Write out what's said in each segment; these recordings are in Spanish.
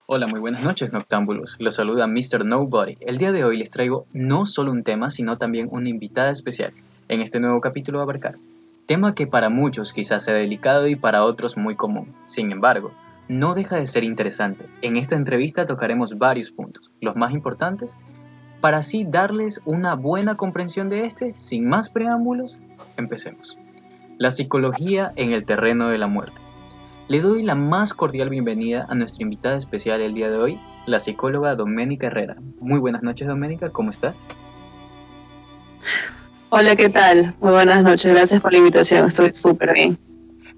Hola, muy buenas noches, noctámbulos. Los saluda Mr. Nobody. El día de hoy les traigo no solo un tema, sino también una invitada especial en este nuevo capítulo a abarcar. Tema que para muchos quizás sea delicado y para otros muy común. Sin embargo, no deja de ser interesante. En esta entrevista tocaremos varios puntos, los más importantes, para así darles una buena comprensión de este. Sin más preámbulos, empecemos. La psicología en el terreno de la muerte. Le doy la más cordial bienvenida a nuestra invitada especial el día de hoy, la psicóloga Doménica Herrera. Muy buenas noches, Doménica, ¿cómo estás? Hola, ¿qué tal? Muy buenas noches, gracias por la invitación, estoy súper bien.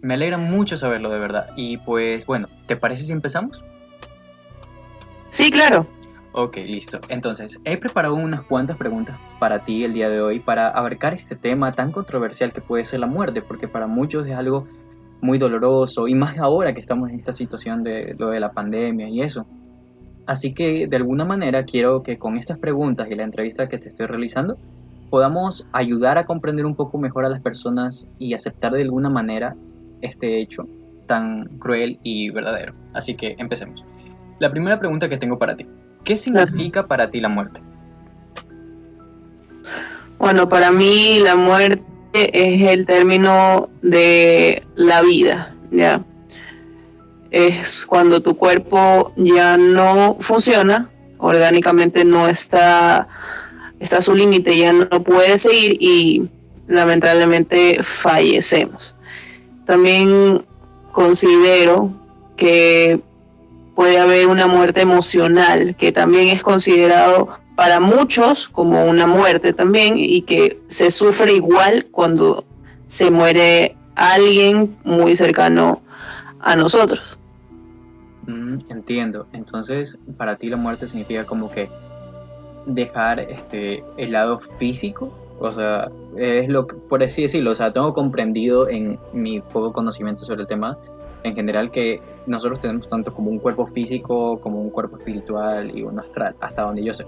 Me alegra mucho saberlo de verdad. Y pues bueno, ¿te parece si empezamos? Sí, claro. Ok, listo. Entonces, he preparado unas cuantas preguntas para ti el día de hoy para abarcar este tema tan controversial que puede ser la muerte, porque para muchos es algo muy doloroso y más ahora que estamos en esta situación de lo de la pandemia y eso. Así que de alguna manera quiero que con estas preguntas y la entrevista que te estoy realizando podamos ayudar a comprender un poco mejor a las personas y aceptar de alguna manera este hecho tan cruel y verdadero. Así que empecemos. La primera pregunta que tengo para ti. ¿Qué significa para ti la muerte? Bueno, para mí la muerte es el término de la vida, ¿ya? Es cuando tu cuerpo ya no funciona, orgánicamente no está a su límite, ya no puede seguir y lamentablemente fallecemos. También considero que puede haber una muerte emocional, que también es considerado para muchos como una muerte también, y que se sufre igual cuando se muere alguien muy cercano a nosotros. Entiendo. Entonces, para ti la muerte significa como que dejar el lado físico, o sea, es lo que, por así decirlo, o sea, tengo comprendido en mi poco conocimiento sobre el tema en general que nosotros tenemos tanto como un cuerpo físico como un cuerpo espiritual y uno astral, hasta donde yo sé.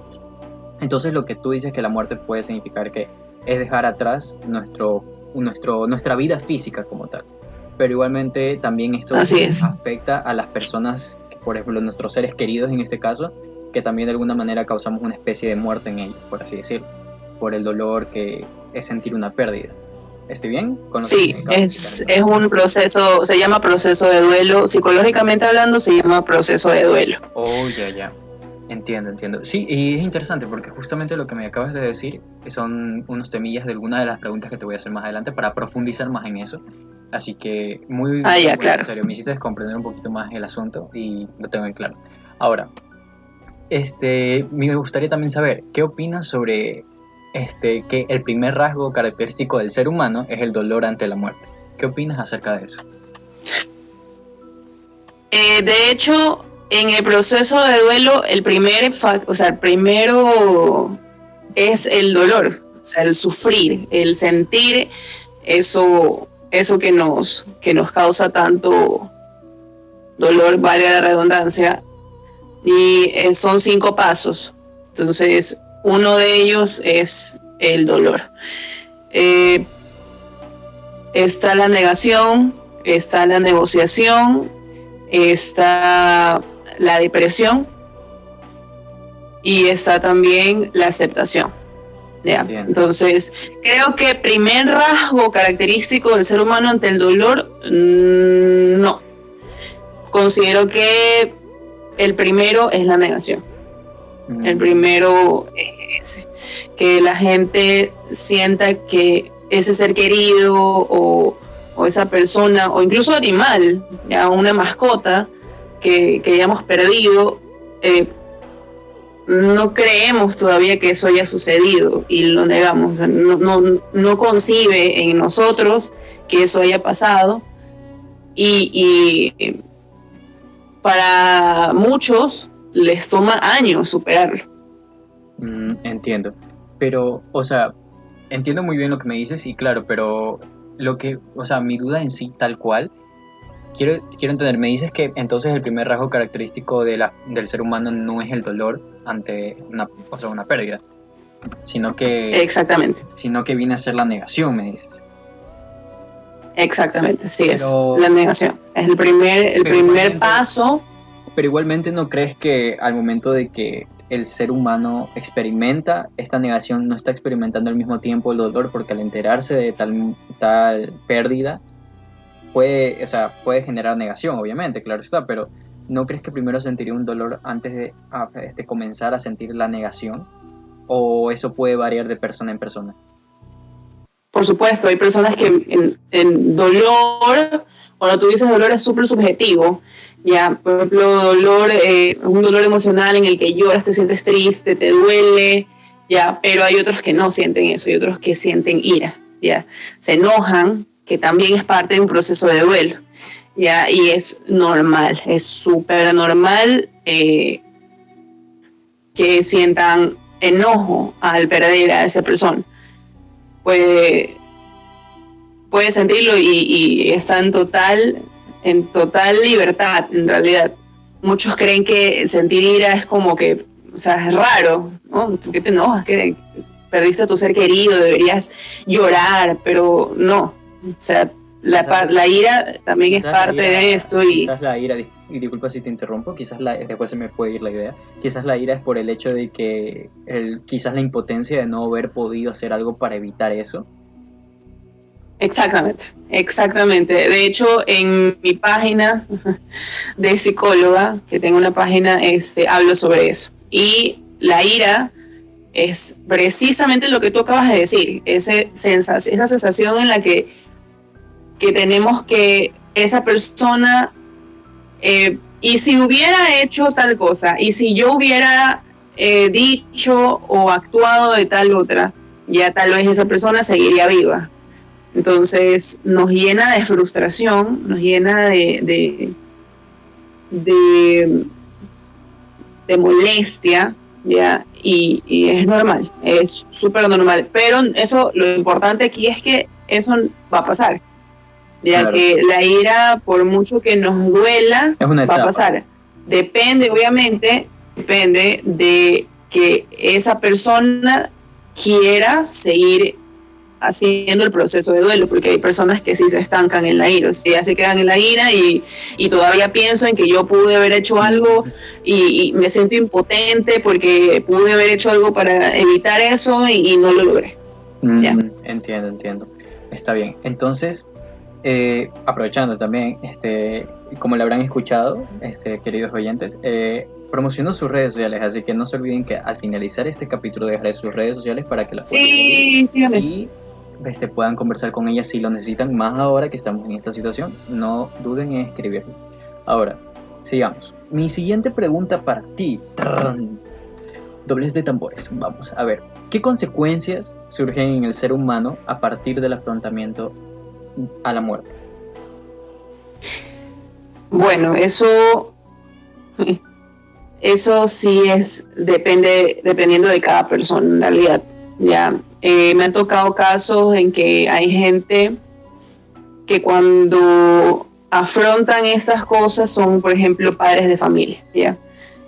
Entonces lo que tú dices que la muerte puede significar que es dejar atrás nuestra vida física como tal. Pero igualmente también esto Así es. afecta a las personas, por ejemplo, nuestros seres queridos en este caso, que también de alguna manera causamos una especie de muerte en ellos, por así decirlo, por el dolor que es sentir una pérdida. ¿Estoy bien con lo que Sí, me acabas de explicar? es un proceso, se llama proceso de duelo, psicológicamente hablando se llama proceso de duelo. Oh, ya. Entiendo. Sí, y es interesante porque justamente lo que me acabas de decir son unos temillas de alguna de las preguntas que te voy a hacer más adelante para profundizar más en eso. Así que muy Ah, ya, bueno, en claro. serio, me hiciste comprender un poquito más el asunto y lo tengo en claro. Ahora, me gustaría también saber, ¿qué opinas sobre que el primer rasgo característico del ser humano es el dolor ante la muerte? ¿Qué opinas acerca de eso? De hecho, en el proceso de duelo, el primero es el dolor, o sea, el sufrir, el sentir eso que nos causa tanto dolor, valga la redundancia, y son 5 pasos. Entonces, uno de ellos es el dolor. Eh, Está la negación, está la negociación, está la depresión y está también la aceptación. ¿Ya? Entonces, creo que primer rasgo característico del ser humano ante el dolor, no. Considero que el primero es la negación. El primero es ese. Que la gente sienta que ese ser querido o esa persona, o incluso animal, ya una mascota que hayamos perdido, no creemos todavía que eso haya sucedido y lo negamos. O sea, no concibe en nosotros que eso haya pasado y para muchos les toma años superarlo. Entiendo. Pero, o sea, entiendo muy bien lo que me dices y claro, pero o sea, mi duda en sí tal cual, quiero entender, me dices que entonces el primer rasgo característico del ser humano no es el dolor ante una pérdida, Exactamente. sino que viene a ser la negación, me dices. Exactamente, sí, Pero, es la negación. Es el primer paso Pero igualmente, ¿no crees que al momento de que el ser humano experimenta esta negación, no está experimentando al mismo tiempo el dolor? Porque al enterarse de tal pérdida, puede generar negación, obviamente, claro está, pero ¿no crees que primero sentiría un dolor antes de comenzar a sentir la negación? ¿O eso puede variar de persona en persona? Por supuesto, hay personas que en dolor, cuando tú dices dolor es súper subjetivo. Ya, por ejemplo, dolor, un dolor emocional en el que lloras, te sientes triste, te duele, ya, pero hay otros que no sienten eso, y otros que sienten ira, ya, se enojan, que también es parte de un proceso de duelo, ya, y es normal, es súper normal que sientan enojo al perder a esa persona. Puede sentirlo y está en total libertad, en realidad. Muchos creen que sentir ira es como que, o sea, es raro, ¿no? ¿Por qué te enojas? Que perdiste a tu ser querido, deberías llorar, pero no. O sea, la ira también es parte de esto. Quizás la ira, y disculpa si te interrumpo, después se me puede ir la idea, quizás la ira es por el hecho de que quizás la impotencia de no haber podido hacer algo para evitar eso. Exactamente. De hecho, en mi página de psicóloga, que tengo una página, hablo sobre eso. Y la ira es precisamente lo que tú acabas de decir, esa sensación en la que tenemos que esa persona, y si hubiera hecho tal cosa, y si yo hubiera dicho o actuado de tal otra, ya tal vez esa persona seguiría viva. Entonces nos llena de frustración, nos llena de molestia, ¿ya? Y es normal, es súper normal. Pero eso, lo importante aquí es que eso va a pasar, ya claro. Que la ira, por mucho que nos duela, va a pasar. Depende de que esa persona quiera seguir haciendo el proceso de duelo, porque hay personas que sí se estancan en la ira, o sea, ya se quedan en la ira y todavía pienso en que yo pude haber hecho algo y me siento impotente porque pude haber hecho algo para evitar eso y no lo logré. ¿Ya? Entiendo. Está bien. Entonces, aprovechando también, como lo habrán escuchado, queridos oyentes, promocionó sus redes sociales, así que no se olviden que al finalizar este capítulo dejaré sus redes sociales para que las puedan seguir y puedan conversar con ellas si lo necesitan, más ahora que estamos en esta situación. No duden en escribirlo. Ahora, sigamos. Mi siguiente pregunta para ti. Dobles de tambores. Vamos a ver. ¿Qué consecuencias surgen en el ser humano a partir del afrontamiento a la muerte? Bueno, eso sí dependiendo de cada persona en realidad. Ya, me han tocado casos en que hay gente que cuando afrontan estas cosas son, por ejemplo, padres de familia, ¿ya?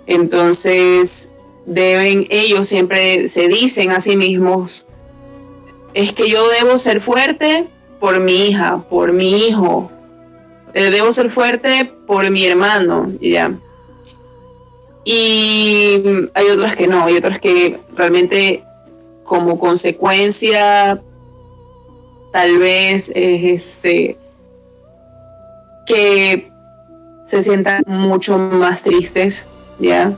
Entonces ellos siempre se dicen a sí mismos, es que yo debo ser fuerte por mi hija, por mi hijo, debo ser fuerte por mi hermano, ¿ya? Y hay otras que no, hay otras que realmente como consecuencia tal vez que se sientan mucho más tristes, ¿ya?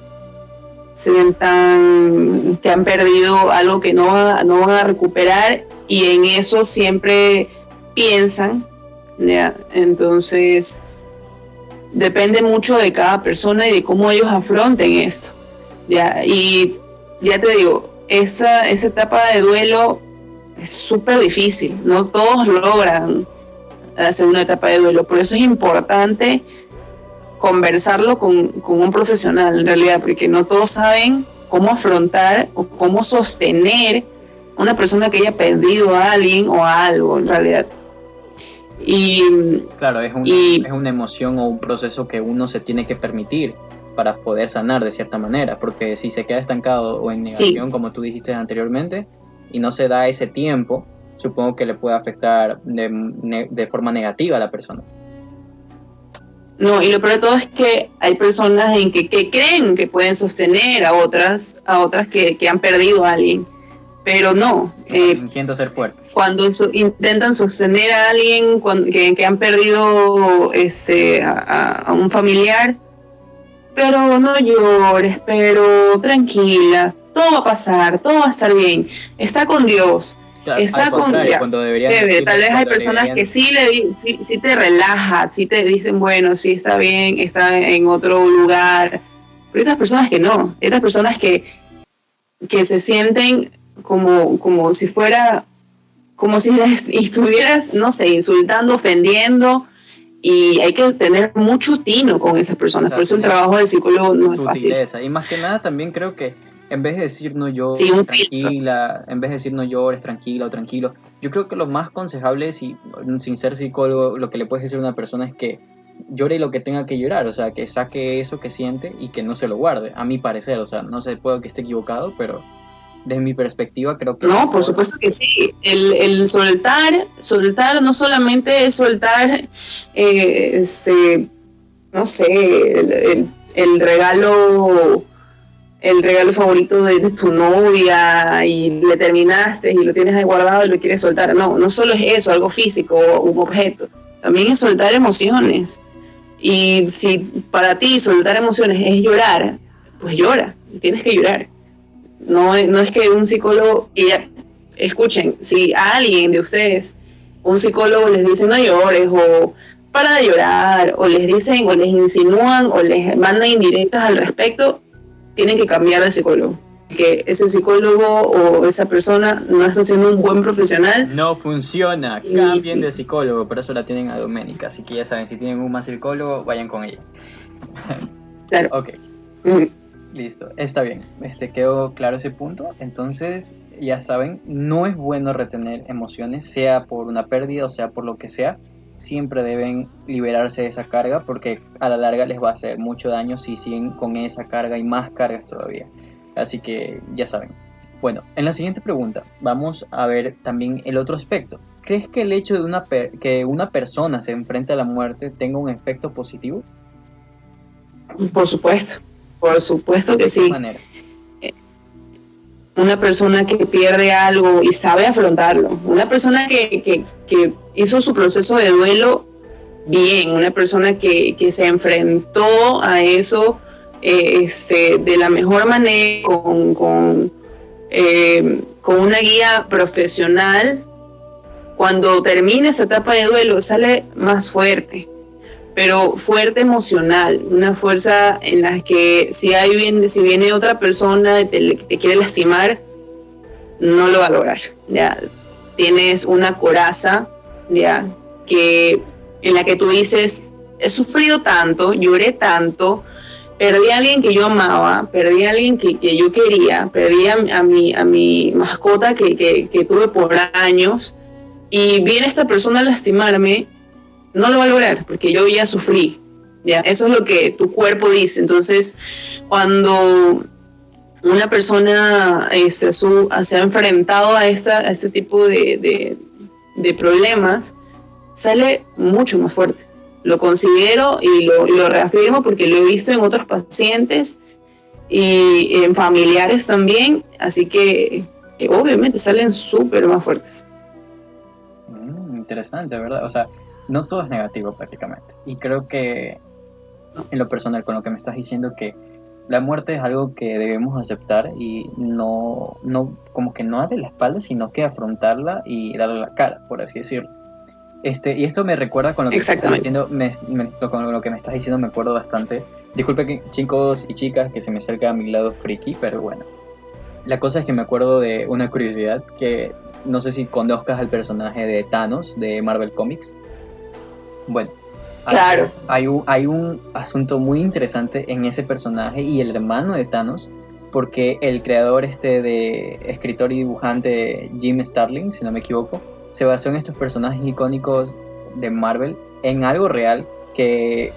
Se sientan que han perdido algo que no van a recuperar y en eso siempre piensan, ¿ya? Entonces depende mucho de cada persona y de cómo ellos afronten esto, ¿ya? Y ya te digo, esa etapa de duelo es súper difícil, no todos logran hacer una etapa de duelo, por eso es importante conversarlo con un profesional en realidad, porque no todos saben cómo afrontar o cómo sostener a una persona que haya perdido a alguien o a algo en realidad. Y claro, es una emoción o un proceso que uno se tiene que permitir para poder sanar de cierta manera, porque si se queda estancado o en negación, como tú dijiste anteriormente, y no se da ese tiempo, supongo que le puede afectar de forma negativa a la persona. No, y lo peor de todo es que hay personas que creen que pueden sostener a otras que han perdido a alguien, pero no. Fingiendo ser fuerte. Cuando intentan sostener a alguien que han perdido a un familiar, pero no llores, pero tranquila, todo va a pasar, todo va a estar bien, está con Dios. Claro, está con ya, cuando deberían tal vez hay personas que sí te relaja, sí te dicen, bueno, sí está bien, está en otro lugar, pero hay otras personas que no, hay otras personas que se sienten como si fuera, como si estuvieras, no sé, insultando, ofendiendo, y hay que tener mucho tino con esas personas. Por eso el trabajo del psicólogo no es fácil. Y más que nada también creo que en vez de decir no llores, tranquila, en vez de decir no llores, tranquila o tranquilo, yo creo que lo más aconsejable, sin ser psicólogo, lo que le puedes decir a una persona es que llore lo que tenga que llorar, o sea, que saque eso que siente y que no se lo guarde, a mi parecer, o sea, no sé, puedo que esté equivocado, pero desde mi perspectiva creo que... No, por supuesto que sí. El soltar no solamente es soltar, no sé, el regalo favorito de tu novia y le terminaste y lo tienes ahí guardado y lo quieres soltar. No solo es eso, algo físico, un objeto. También es soltar emociones. Y si para ti soltar emociones es llorar, pues llora, tienes que llorar. No es que un psicólogo, escuchen, si a alguien de ustedes, un psicólogo les dice no llores, o para de llorar, o les dicen, o les insinúan, o les mandan indirectas al respecto, tienen que cambiar de psicólogo. Que ese psicólogo o esa persona no está siendo un buen profesional. No funciona, cambien de psicólogo, por eso la tienen a Doménica, así que ya saben, si tienen un más psicólogo, vayan con ella. Claro. Ok. Listo, está bien, quedó claro ese punto. Entonces, ya saben, no es bueno retener emociones, sea por una pérdida o sea por lo que sea. Siempre deben liberarse de esa carga porque a la larga les va a hacer mucho daño si siguen con esa carga y más cargas todavía. Así que ya saben. Bueno, en la siguiente pregunta vamos a ver también el otro aspecto. ¿Crees que el hecho de que una persona se enfrente a la muerte tenga un efecto positivo? Por supuesto que sí. ¿De qué manera? Una persona que pierde algo y sabe afrontarlo, una persona que hizo su proceso de duelo bien, una persona que se enfrentó a eso de la mejor manera, con una guía profesional, cuando termina esa etapa de duelo sale más fuerte, pero fuerte emocional, una fuerza en la que si viene otra persona y te quiere lastimar, no lo va a lograr. Ya tienes una coraza, ya en la que tú dices, he sufrido tanto, lloré tanto, perdí a alguien que yo amaba, perdí a alguien que yo quería, perdí a mi mascota que tuve por años, y viene esta persona a lastimarme. No lo va a lograr porque yo ya sufrí, ¿ya? Eso es lo que tu cuerpo dice. Entonces, cuando una persona se ha enfrentado a este tipo de problemas, sale mucho más fuerte. Lo considero y lo reafirmo porque lo he visto en otros pacientes y en familiares también, así que obviamente salen súper más fuertes. Interesante, ¿verdad? O sea, no todo es negativo prácticamente. Y creo que en lo personal, con lo que me estás diciendo, que la muerte es algo que debemos aceptar y no como que no darle la espalda, sino que afrontarla y darle la cara, por así decirlo. Y esto me recuerda con lo que estás diciendo, con lo que me estás diciendo me acuerdo bastante. Disculpe, chicos y chicas, que se me acerca a mi lado friki, pero bueno. La cosa es que me acuerdo de una curiosidad que no sé si conozcas al personaje de Thanos de Marvel Comics. Bueno, claro. Hay un asunto muy interesante en ese personaje y el hermano de Thanos, porque el creador de escritor y dibujante Jim Starlin, si no me equivoco, se basó en estos personajes icónicos de Marvel en algo real que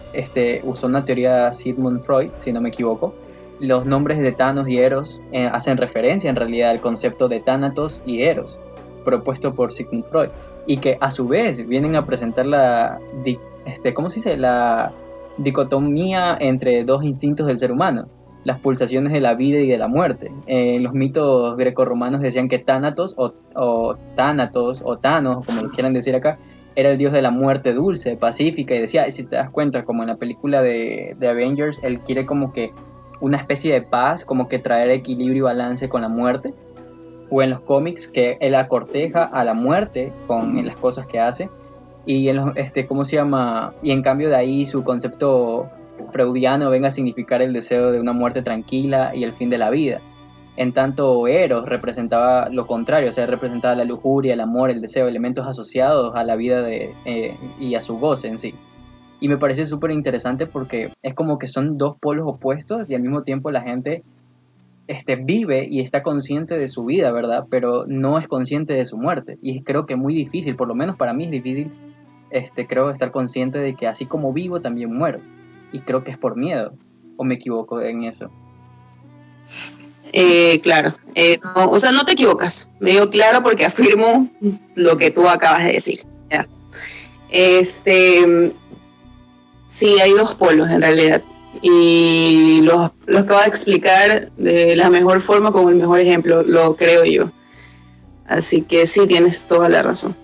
usó una teoría Sigmund Freud, si no me equivoco. Los nombres de Thanos y Eros hacen referencia en realidad al concepto de Thanatos y Eros, propuesto por Sigmund Freud, y que a su vez vienen a presentar ¿cómo se dice? dicotomía entre dos instintos del ser humano, las pulsaciones de la vida y de la muerte. Los mitos grecorromanos decían que Thanatos o Thanatos o Thanos, como lo quieran decir acá, era el dios de la muerte dulce, pacífica, y decía, si te das cuenta, como en la película de Avengers, él quiere como que una especie de paz, como que traer equilibrio y balance con la muerte, o en los cómics que él acorteja a la muerte con las cosas que hace, y en los, ¿cómo se llama? Y en cambio de ahí su concepto freudiano venga a significar el deseo de una muerte tranquila y el fin de la vida. En tanto Eros representaba lo contrario, o sea, representaba la lujuria, el amor, el deseo, elementos asociados a la vida y a su goce en sí. Y me parece súper interesante porque es como que son dos polos opuestos y al mismo tiempo la gente vive y está consciente de su vida, ¿verdad? Pero no es consciente de su muerte. Y creo que es muy difícil, por lo menos para mí es difícil, creo, estar consciente de que así como vivo también muero. Y creo que es por miedo, o me equivoco en eso. Claro, no, o sea, no te equivocas, me digo claro porque afirmo lo que tú acabas de decir. ¿Ya? Sí, hay dos polos en realidad y los acabo de explicar de la mejor forma con el mejor ejemplo, lo creo yo. Así que sí, tienes toda la razón.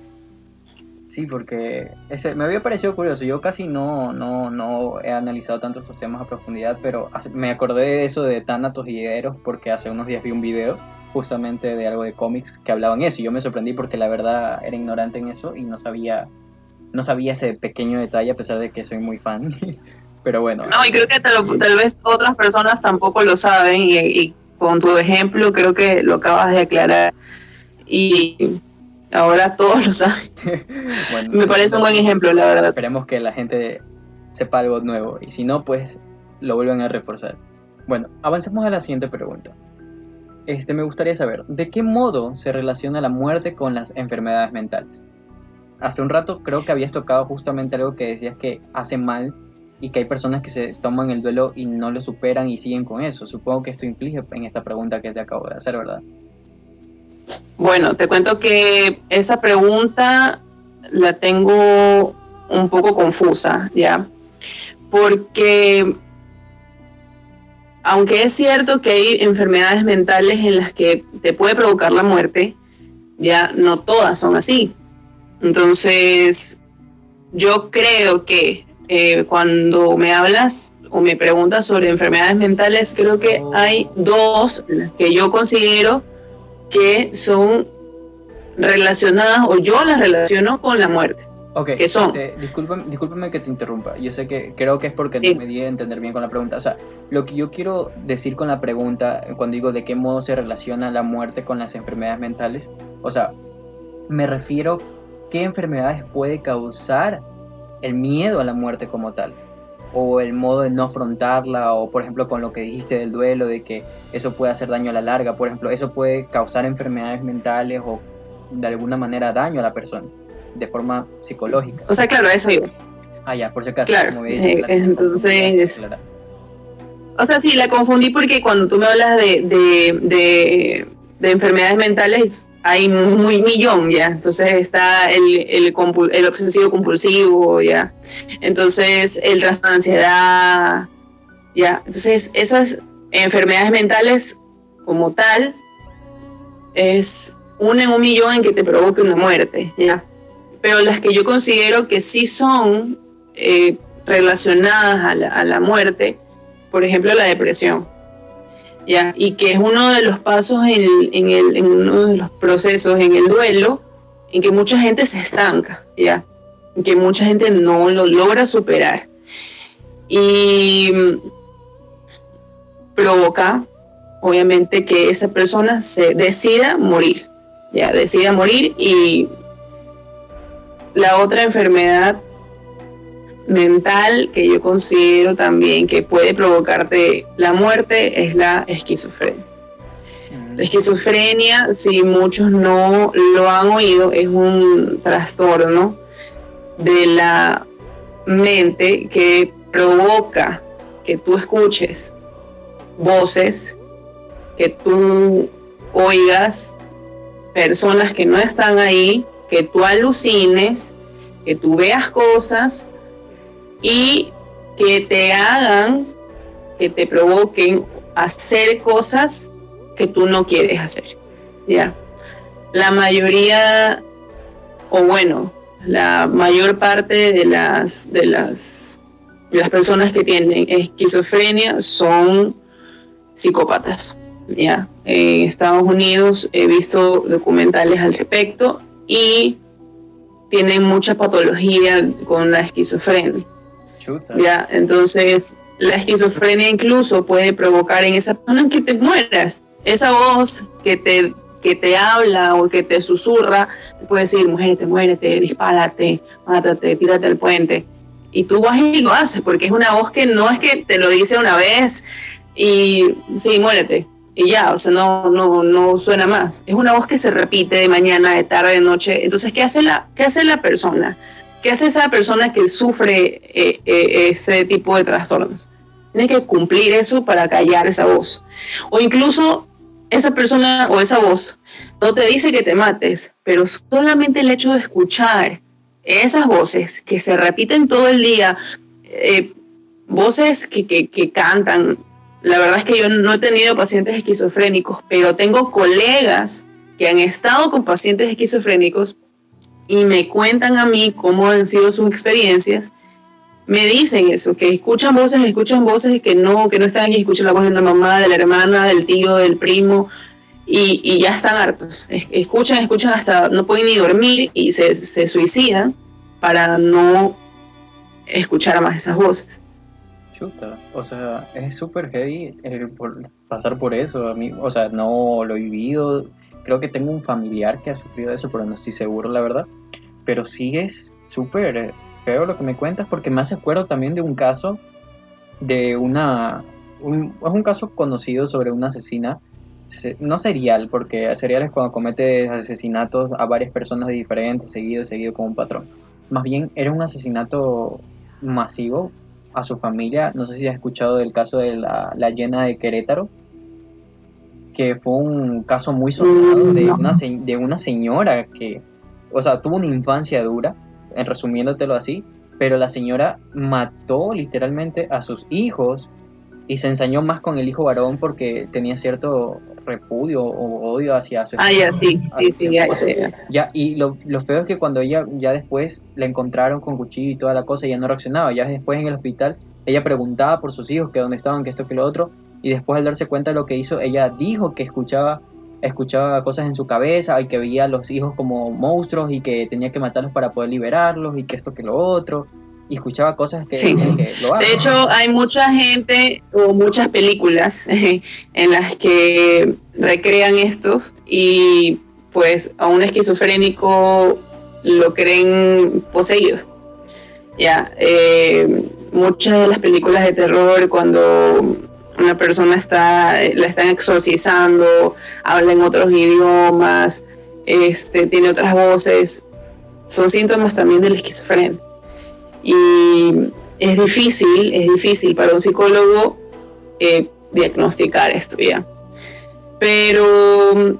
Sí, porque me había parecido curioso. Yo casi no he analizado tanto estos temas a profundidad, pero me acordé de eso de Thanatos y Eros porque hace unos días vi un video justamente de algo de cómics que hablaban eso. Y yo me sorprendí porque la verdad era ignorante en eso y no sabía ese pequeño detalle a pesar de que soy muy fan. Pero bueno. No, y creo que tal vez otras personas tampoco lo saben y con tu ejemplo creo que lo acabas de aclarar. Y ahora todos lo saben. Bueno, me parece un buen ejemplo, la verdad. Esperemos que la gente sepa algo nuevo y si no, pues lo vuelvan a reforzar. Bueno, avancemos a la siguiente pregunta. Me gustaría saber, ¿de qué modo se relaciona la muerte con las enfermedades mentales? Hace un rato creo que habías tocado justamente algo que decías que hace mal y que hay personas que se toman el duelo y no lo superan y siguen con eso. Supongo que esto implica en esta pregunta que te acabo de hacer, ¿verdad? Bueno, te cuento que esa pregunta la tengo un poco confusa, ¿ya? Porque aunque es cierto que hay enfermedades mentales en las que te puede provocar la muerte, ya no todas son así. Entonces, yo creo que cuando me hablas o me preguntas sobre enfermedades mentales, creo que hay dos que yo considero que son relacionadas, o yo las relaciono con la muerte. Ok, que son. Discúlpame que te interrumpa. Yo sé que creo que es porque Sí. no me di a entender bien con la pregunta. O sea, lo que yo quiero decir con la pregunta, cuando digo de qué modo se relaciona la muerte con las enfermedades mentales, o sea, me refiero qué enfermedades puede causar el miedo a la muerte como tal, o el modo de no afrontarla, o por ejemplo con lo que dijiste del duelo, de que eso puede hacer daño a la larga, por ejemplo, eso puede causar enfermedades mentales o de alguna manera daño a la persona, de forma psicológica. O sea, claro, eso yo. Ah, ya, por si acaso. Claro, como dicho, entonces... O sea, sí, la confundí porque cuando tú me hablas de enfermedades mentales hay muy millón, ¿ya? Entonces está el obsesivo compulsivo, ¿ya? Entonces el trastorno de ansiedad, ¿ya? Entonces esas enfermedades mentales como tal es una en un millón en que te provoque una muerte, ¿ya? Pero las que yo considero que sí son relacionadas a la muerte, por ejemplo la depresión, ¿ya? Y que es uno de los pasos en uno de los procesos en el duelo en que mucha gente se estanca, ¿ya? En que mucha gente no lo logra superar y provoca obviamente que esa persona se decida morir, ¿ya? Decida morir. Y la otra enfermedad mental que yo considero también que puede provocarte la muerte es la esquizofrenia. La esquizofrenia, si muchos no lo han oído, es un trastorno de la mente que provoca que tú escuches voces, que tú oigas personas que no están ahí, que tú alucines, que tú veas cosas y que te hagan, que te provoquen hacer cosas que tú no quieres hacer, ¿ya? La mayoría, o bueno, la mayor parte de las personas que tienen esquizofrenia son psicópatas, ¿ya? En Estados Unidos he visto documentales al respecto y tienen mucha patología con la esquizofrenia. Chuta. ¿Ya? Entonces, la esquizofrenia incluso puede provocar en esa persona que te mueras. Esa voz que te habla o que te susurra, te puede decir, muérete, dispárate, mátate, tírate al puente. Y tú vas y lo haces, porque es una voz que no es que te lo dice una vez y sí, muérete. Y ya, o sea, no suena más. Es una voz que se repite de mañana, de tarde, de noche. Entonces, ¿qué hace la persona? ¿Qué hace esa persona que sufre ese tipo de trastornos? Tiene que cumplir eso para callar esa voz. O incluso esa persona o esa voz no te dice que te mates, pero solamente el hecho de escuchar esas voces que se repiten todo el día, voces que cantan. La verdad es que yo no he tenido pacientes esquizofrénicos, pero tengo colegas que han estado con pacientes esquizofrénicos y me cuentan a mí cómo han sido sus experiencias. Me dicen eso, que escuchan voces que no están aquí, escuchan la voz de la mamá, de la hermana, del tío, del primo, y ya están hartos. Escuchan hasta no pueden ni dormir y se suicidan para no escuchar más esas voces. Chuta, o sea, es súper heavy pasar por eso. A mí, o sea, no lo he vivido. Creo que tengo un familiar que ha sufrido eso, pero no estoy seguro, la verdad. Pero sí es súper feo lo que me cuentas, porque me hace acuerdo también de un caso de es un caso conocido sobre una asesina, no serial, porque serial es cuando comete asesinatos a varias personas diferentes, seguido como un patrón. Más bien era un asesinato masivo a su familia. No sé si has escuchado del caso de la Llena de Querétaro, que fue un caso muy sonado de una señora que, o sea, tuvo una infancia dura, resumiéndotelo así, pero la señora mató literalmente a sus hijos y se ensañó más con el hijo varón porque tenía cierto repudio o odio hacia su ya, sí, ya. Y lo feo es que cuando ella ya después la encontraron con cuchillo y toda la cosa, ella no reaccionaba. Ya después en el hospital ella preguntaba por sus hijos, que dónde estaban, que esto, que lo otro, y después al darse cuenta de lo que hizo, ella dijo que escuchaba cosas en su cabeza y que veía a los hijos como monstruos y que tenía que matarlos para poder liberarlos y que esto, que lo otro, y escuchaba cosas que, sí, que lo hacen. De hecho, hay mucha gente o muchas películas en las que recrean estos y pues a un esquizofrénico lo creen poseído. Ya, muchas de las películas de terror, cuando una persona la están exorcizando, habla en otros idiomas, tiene otras voces, son síntomas también de la esquizofrenia. Y es difícil para un psicólogo diagnosticar esto ya. Pero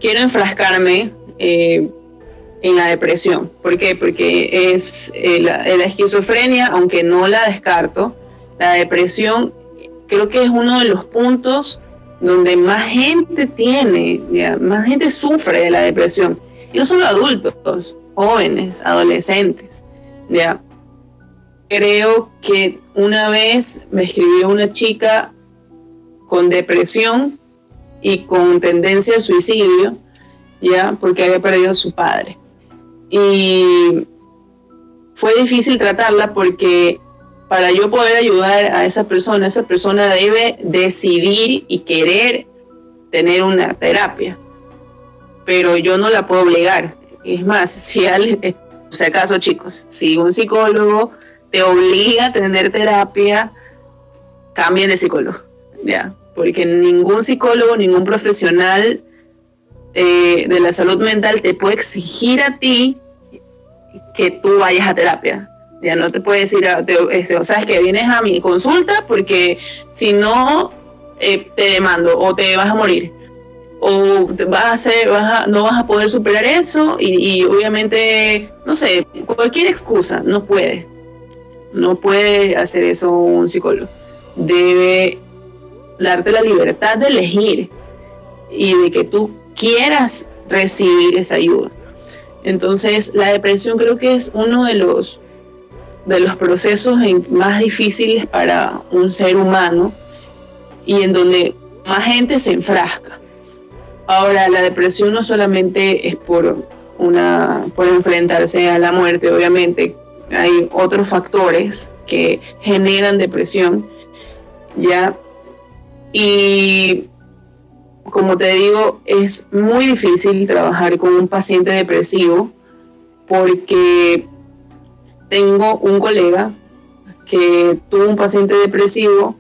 quiero enfrascarme en la depresión. ¿Por qué? Porque es la esquizofrenia, aunque no la descarto, la depresión creo que es uno de los puntos donde más gente más gente sufre de la depresión. Y no solo adultos, jóvenes, adolescentes, ¿ya? Creo que una vez me escribió una chica con depresión y con tendencia al suicidio, ya, porque había perdido a su padre. Y fue difícil tratarla porque para yo poder ayudar a esa persona debe decidir y querer tener una terapia. Pero yo no la puedo obligar. Es más, si acaso, chicos, si un psicólogo te obliga a tener terapia, cambien de psicólogo, ¿ya? Porque ningún psicólogo, ningún profesional de la salud mental te puede exigir a ti que tú vayas a terapia. Ya no te puede decir, o sea, es que vienes a mi consulta porque si no, te demando o te vas a morir. O no vas a poder superar eso y obviamente, no sé, cualquier excusa, no puede. No puede hacer eso un psicólogo. Debe darte la libertad de elegir y de que tú quieras recibir esa ayuda. Entonces, la depresión creo que es uno de los procesos más difíciles para un ser humano y en donde más gente se enfrasca. Ahora, la depresión no solamente es por enfrentarse a la muerte, obviamente. Hay otros factores que generan depresión, ¿ya? Y como te digo, es muy difícil trabajar con un paciente depresivo porque tengo un colega que tuvo un paciente depresivo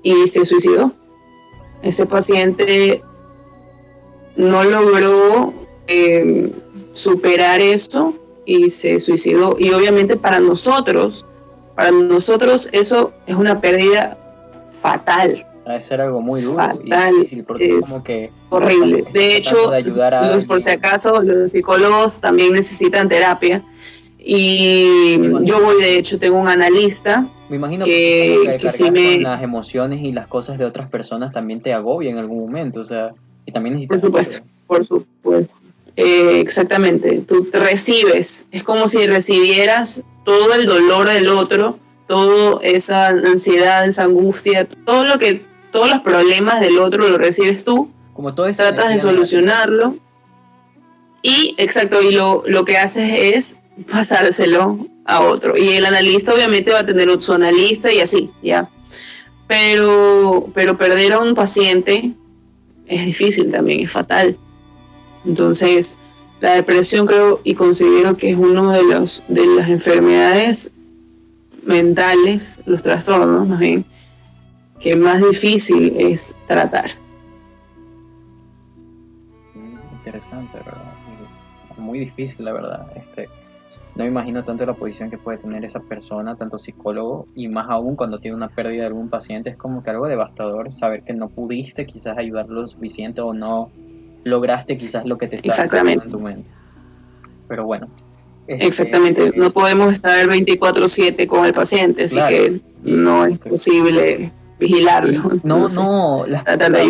y se suicidó. Ese paciente no logró superar eso y se suicidó. Y obviamente para nosotros eso es una pérdida fatal. Debe ser algo muy duro fatal, y difícil, porque es como que horrible. De hecho, por si acaso, los psicólogos también necesitan terapia. Y yo de hecho, tengo un analista. Me imagino que sí con las emociones y las cosas de otras personas también te agobia en algún momento, o sea, y también necesitas... Por supuesto. Exactamente, tú te recibes, es como si recibieras todo el dolor del otro, toda esa ansiedad, esa angustia, todos los problemas del otro lo recibes tú, como todo eso, tratas de solucionarlo y lo que haces es pasárselo a otro. Y el analista obviamente va a tener su analista y así, ¿ya? Pero perder a un paciente es difícil también, es fatal. Entonces, la depresión creo y considero que es uno de las enfermedades mentales, los trastornos, más bien, que más difícil es tratar. Interesante, ¿verdad? Muy difícil, la verdad. No me imagino tanto la posición que puede tener esa persona, tanto psicólogo, y más aún cuando tiene una pérdida de algún paciente, es como que algo devastador saber que no pudiste quizás ayudarlo lo suficiente o no lograste quizás lo que te estaba pasando en tu mente. Pero bueno. Exactamente, no podemos estar 24/7 con el paciente, así claro, que no es posible vigilarlo.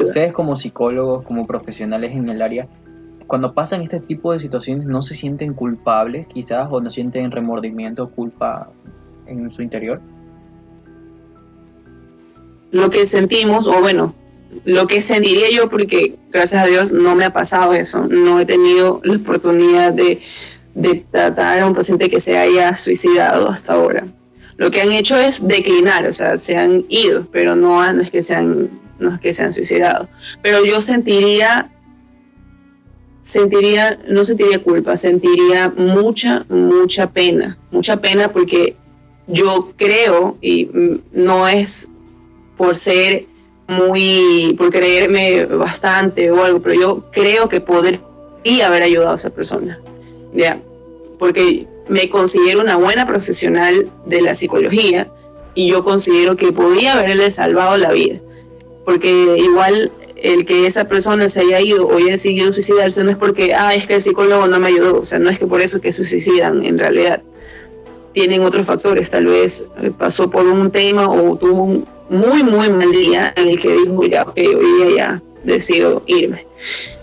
Ustedes como psicólogos, como profesionales en el área, cuando pasan este tipo de situaciones, ¿no se sienten culpables quizás o no sienten remordimiento o culpa en su interior? Lo que sentimos, lo que sentiría yo, porque gracias a Dios no me ha pasado eso, no he tenido la oportunidad de tratar a un paciente que se haya suicidado hasta ahora. Lo que han hecho es declinar, o sea, se han ido, pero no es que se han suicidado. Pero yo no sentiría culpa, sentiría mucha pena porque yo creo, y no es por creerme bastante o algo, pero yo creo que podría haber ayudado a esa persona, ¿ya? Porque me considero una buena profesional de la psicología y yo considero que podía haberle salvado la vida, porque igual el que esa persona se haya ido o haya decidido suicidarse no es porque es que el psicólogo no me ayudó, o sea, no es que por eso que se suicidan, en realidad tienen otros factores, tal vez pasó por un tema o tuvo un muy mal día en el que dijo ya, ok, hoy día ya decido irme,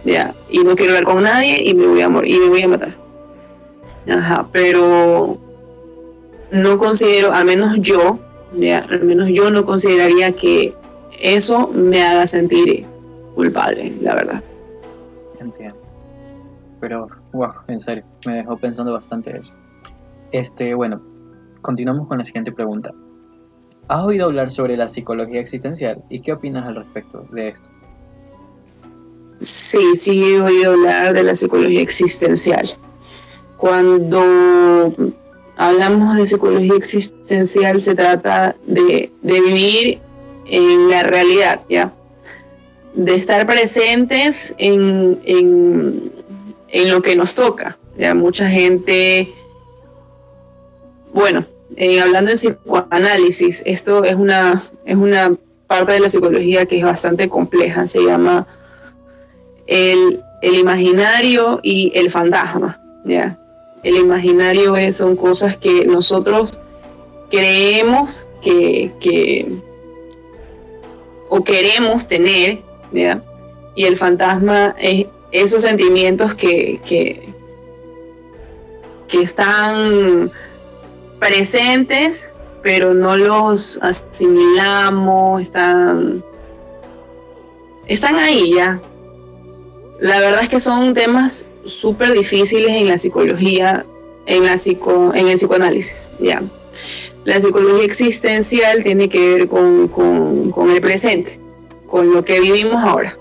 ya, y no quiero hablar con nadie y me voy a morir y me voy a matar. Pero no considero, al menos yo no consideraría que eso me haga sentir culpable, la verdad. Entiendo. Pero, en serio, me dejó pensando bastante eso. Bueno, continuamos con la siguiente pregunta. ¿Has oído hablar sobre la psicología existencial? ¿Y qué opinas al respecto de esto? Sí, he oído hablar de la psicología existencial. Cuando hablamos de psicología existencial se trata de vivir en la realidad, ¿ya? De estar presentes en lo que nos toca, ¿ya? Mucha gente, hablando de psicoanálisis, esto es una parte de la psicología que es bastante compleja, se llama el imaginario y el fantasma, ¿ya? El imaginario son cosas que nosotros creemos o queremos tener, ¿ya? Y el fantasma es esos sentimientos que están presentes, pero no los asimilamos, están ahí ya. La verdad es que son temas súper difíciles en la psicología, en el psicoanálisis, ya. La psicología existencial tiene que ver con el presente, con lo que vivimos ahora,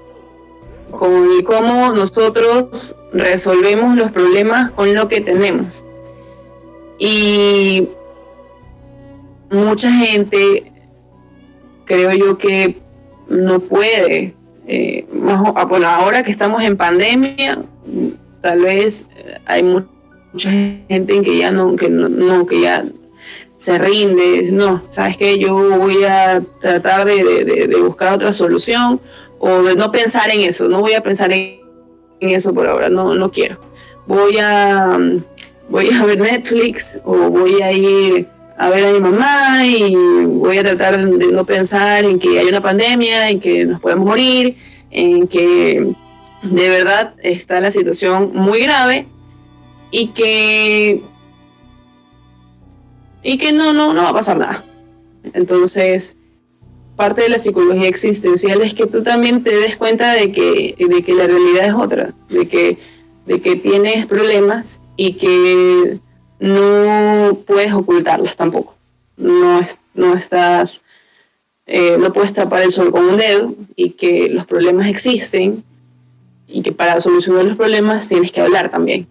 con cómo nosotros resolvemos los problemas con lo que tenemos. Y mucha gente, creo yo, que no puede, bueno, ahora que estamos en pandemia, tal vez hay mucha gente en que ya que ya se rinde. No, ¿sabes qué? Yo voy a tratar de buscar otra solución, o de no pensar en eso. No voy a pensar en eso por ahora, no quiero. Voy a ver Netflix, o voy a ir a ver a mi mamá, y voy a tratar de no pensar en que hay una pandemia, en que nos podemos morir, en que de verdad está la situación muy grave, y que no va a pasar nada. Entonces, parte de la psicología existencial es que tú también te des cuenta de que la realidad es otra, de que tienes problemas y que no puedes ocultarlas tampoco. No puedes tapar el sol con un dedo, y que los problemas existen, y que para solucionar los problemas tienes que hablar también.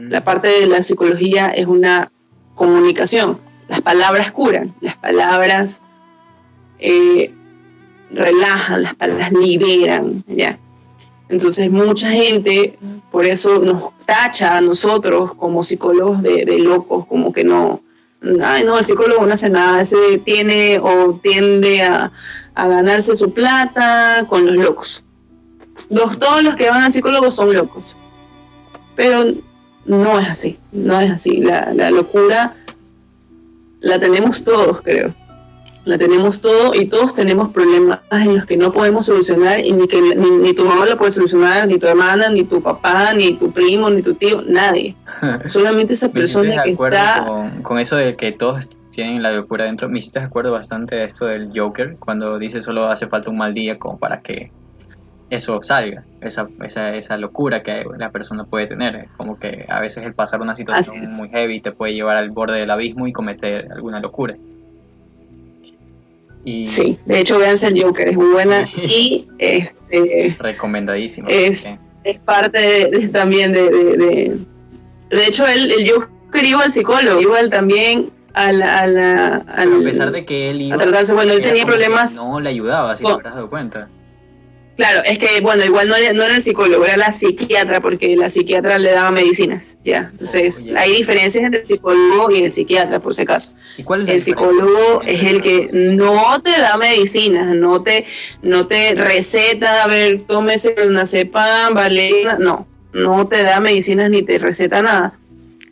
La parte de la psicología es una comunicación. Las palabras curan, las palabras relajan, las palabras liberan, ¿ya? Entonces mucha gente por eso nos tacha a nosotros como psicólogos de locos, como que no, el psicólogo no hace nada, ese tiene o tiende a ganarse su plata con los locos. Todos los que van al psicólogo son locos, pero no es así. La locura la tenemos todos, creo. La tenemos todos, y todos tenemos problemas en los que no podemos solucionar, y ni tu mamá lo puede solucionar, ni tu hermana, ni tu papá, ni tu primo, ni tu tío, nadie. Solamente esa persona que está... Con eso de que todos tienen la locura dentro. Me hiciste de acuerdo bastante de esto del Joker, cuando dice solo hace falta un mal día como para que eso salga, esa locura que la persona puede tener. Como que a veces el pasar una situación muy heavy te puede llevar al borde del abismo y cometer alguna locura. Sí, de hecho véanse el Joker, es muy buena. Y recomendadísimo. Es parte también de hecho el Joker iba al psicólogo, iba también pero a pesar de que él iba a tratarse, bueno, él tenía problemas, no le ayudaba, si te habrás dado cuenta. Claro, es que, bueno, igual no era el psicólogo, era la psiquiatra, porque la psiquiatra le daba medicinas, ya. Entonces, hay diferencias entre el psicólogo y el psiquiatra, por si acaso. ¿Y cuál es el psicólogo es el que no te da medicinas, no te receta, a ver, tómese clonazepam, valeriana, no te da medicinas ni te receta nada.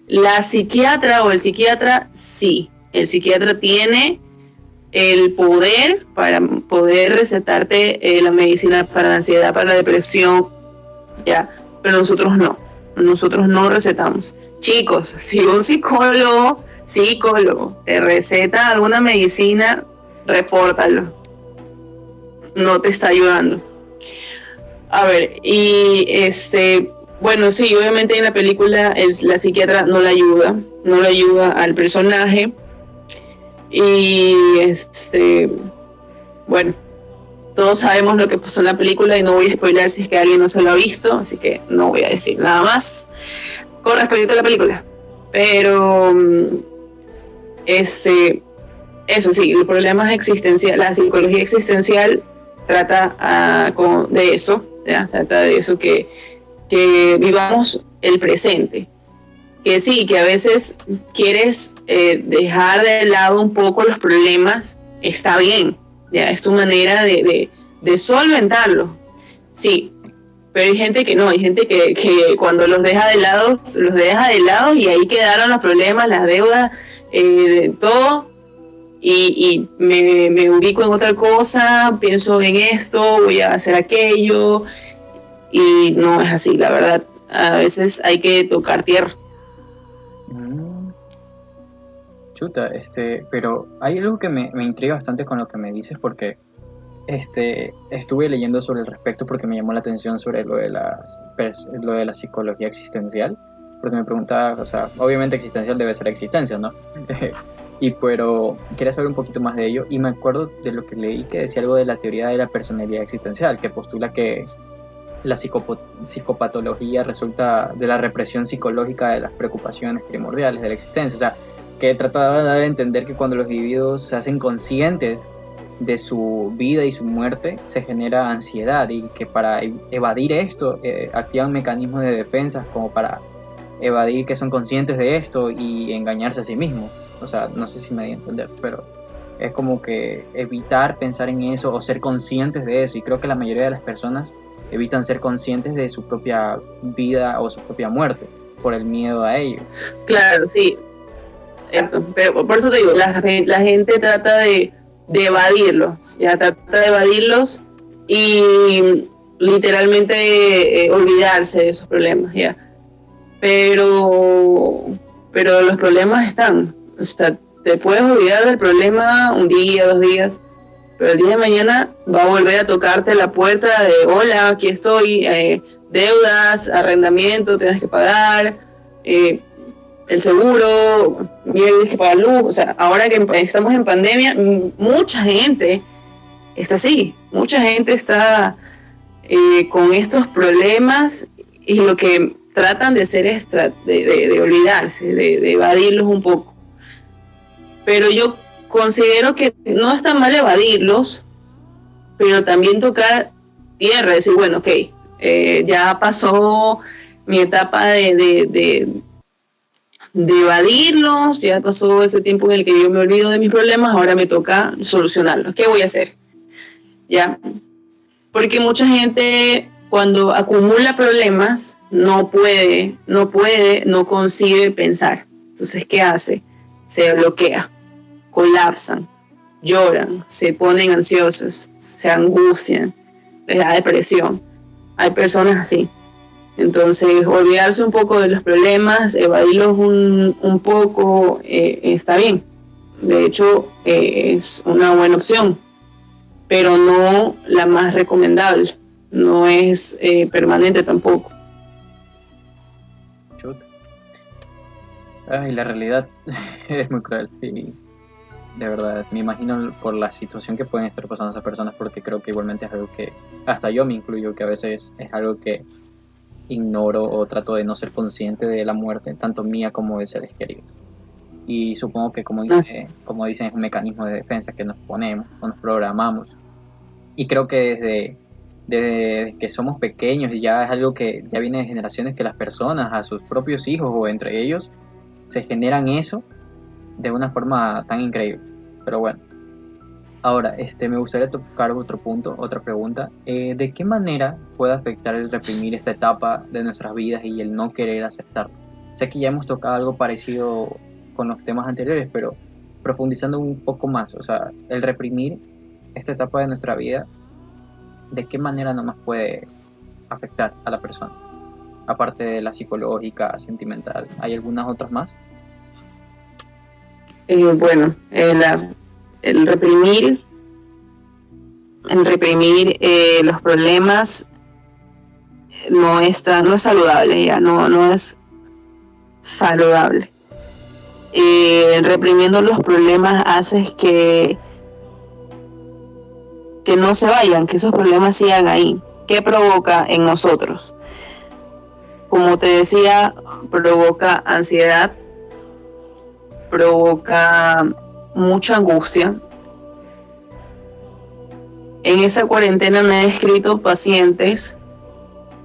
La psiquiatra o el psiquiatra, sí. El psiquiatra tiene el poder para poder recetarte la medicina para la ansiedad, para la depresión, ya, pero nosotros no recetamos. Chicos, si un psicólogo te receta alguna medicina, repórtalo, no te está ayudando. A ver, y bueno, sí, obviamente en la película la psiquiatra no le ayuda al personaje. Y bueno, todos sabemos lo que pasó en la película, y no voy a spoiler si es que alguien no se lo ha visto, así que no voy a decir nada más con respecto a la película. Pero eso sí, el problema es existencial. La psicología existencial trata de eso, ¿ya? Trata de eso, que vivamos el presente. Que sí, que a veces quieres dejar de lado un poco los problemas, está bien, ya, es tu manera de solventarlo, sí, pero hay gente que no, hay gente que cuando los deja de lado, y ahí quedaron los problemas, las deudas, de todo, y me ubico en otra cosa, pienso en esto, voy a hacer aquello, y no es así, la verdad. A veces hay que tocar tierra. Chuta, pero hay algo que me intriga bastante con lo que me dices, porque estuve leyendo sobre el respecto porque me llamó la atención sobre lo de la psicología existencial, porque me preguntaba, o sea, obviamente existencial debe ser existencia, ¿no? Pero quería saber un poquito más de ello, y me acuerdo de lo que leí, que decía algo de la teoría de la personalidad existencial, que postula que la psicopatología resulta de la represión psicológica de las preocupaciones primordiales de la existencia. O sea, que trataba de dar a entender que cuando los individuos se hacen conscientes de su vida y su muerte, se genera ansiedad, y que para evadir esto activan mecanismos de defensa como para evadir que son conscientes de esto y engañarse a sí mismos. O sea, no sé si me di a entender, pero es como que evitar pensar en eso o ser conscientes de eso, y creo que la mayoría de las personas evitan ser conscientes de su propia vida o su propia muerte por el miedo a ello. Claro, sí. Pero por eso te digo, la gente trata de evadirlos, trata de evadirlos y literalmente olvidarse de esos problemas, ya. Pero los problemas están. O sea, te puedes olvidar del problema un día, 2 días, pero el día de mañana va a volver a tocarte la puerta de hola, aquí estoy, deudas, arrendamiento, tienes que pagar, el seguro, tienes que pagar luz. O sea, ahora que estamos en pandemia, mucha gente está así, mucha gente está con estos problemas, y lo que tratan de hacer es de olvidarse, de evadirlos un poco. Pero yo considero que no está mal evadirlos, pero también tocar tierra, decir, bueno, ok, ya pasó mi etapa de evadirlos, ya pasó ese tiempo en el que yo me olvido de mis problemas, ahora me toca solucionarlos. ¿Qué voy a hacer? ¿Ya? Porque mucha gente, cuando acumula problemas, no concibe pensar. Entonces, ¿qué hace? Se bloquea, colapsan, lloran, se ponen ansiosos, se angustian, les da depresión. Hay personas así. Entonces, olvidarse un poco de los problemas, evadirlos un poco, está bien. De hecho, es una buena opción, pero no la más recomendable. No es permanente tampoco. Chuta. Ay, la realidad es muy cruel, y de verdad me imagino por la situación que pueden estar pasando esas personas, porque creo que igualmente es algo que hasta yo me incluyo, que a veces es algo que ignoro o trato de no ser consciente de la muerte, tanto mía como de seres queridos. Y supongo que como dicen, es un mecanismo de defensa que nos ponemos o nos programamos. Y creo que desde que somos pequeños ya es algo que ya viene de generaciones, que las personas a sus propios hijos o entre ellos se generan eso de una forma tan increíble. Pero bueno, ahora me gustaría tocar otro punto, otra pregunta. ¿De qué manera puede afectar el reprimir esta etapa de nuestras vidas y el no querer aceptarlo? Sé que ya hemos tocado algo parecido con los temas anteriores, pero profundizando un poco más, o sea, el reprimir esta etapa de nuestra vida, ¿de qué manera nomás puede afectar a la persona? Aparte de la psicológica, sentimental, ¿hay algunas otras más? Bueno, el reprimir los problemas no es saludable, ya no es saludable. Reprimiendo los problemas haces que no se vayan, que esos problemas sigan ahí. ¿Qué provoca en nosotros? Como te decía, provoca ansiedad, provoca mucha angustia. En esa cuarentena me han escrito pacientes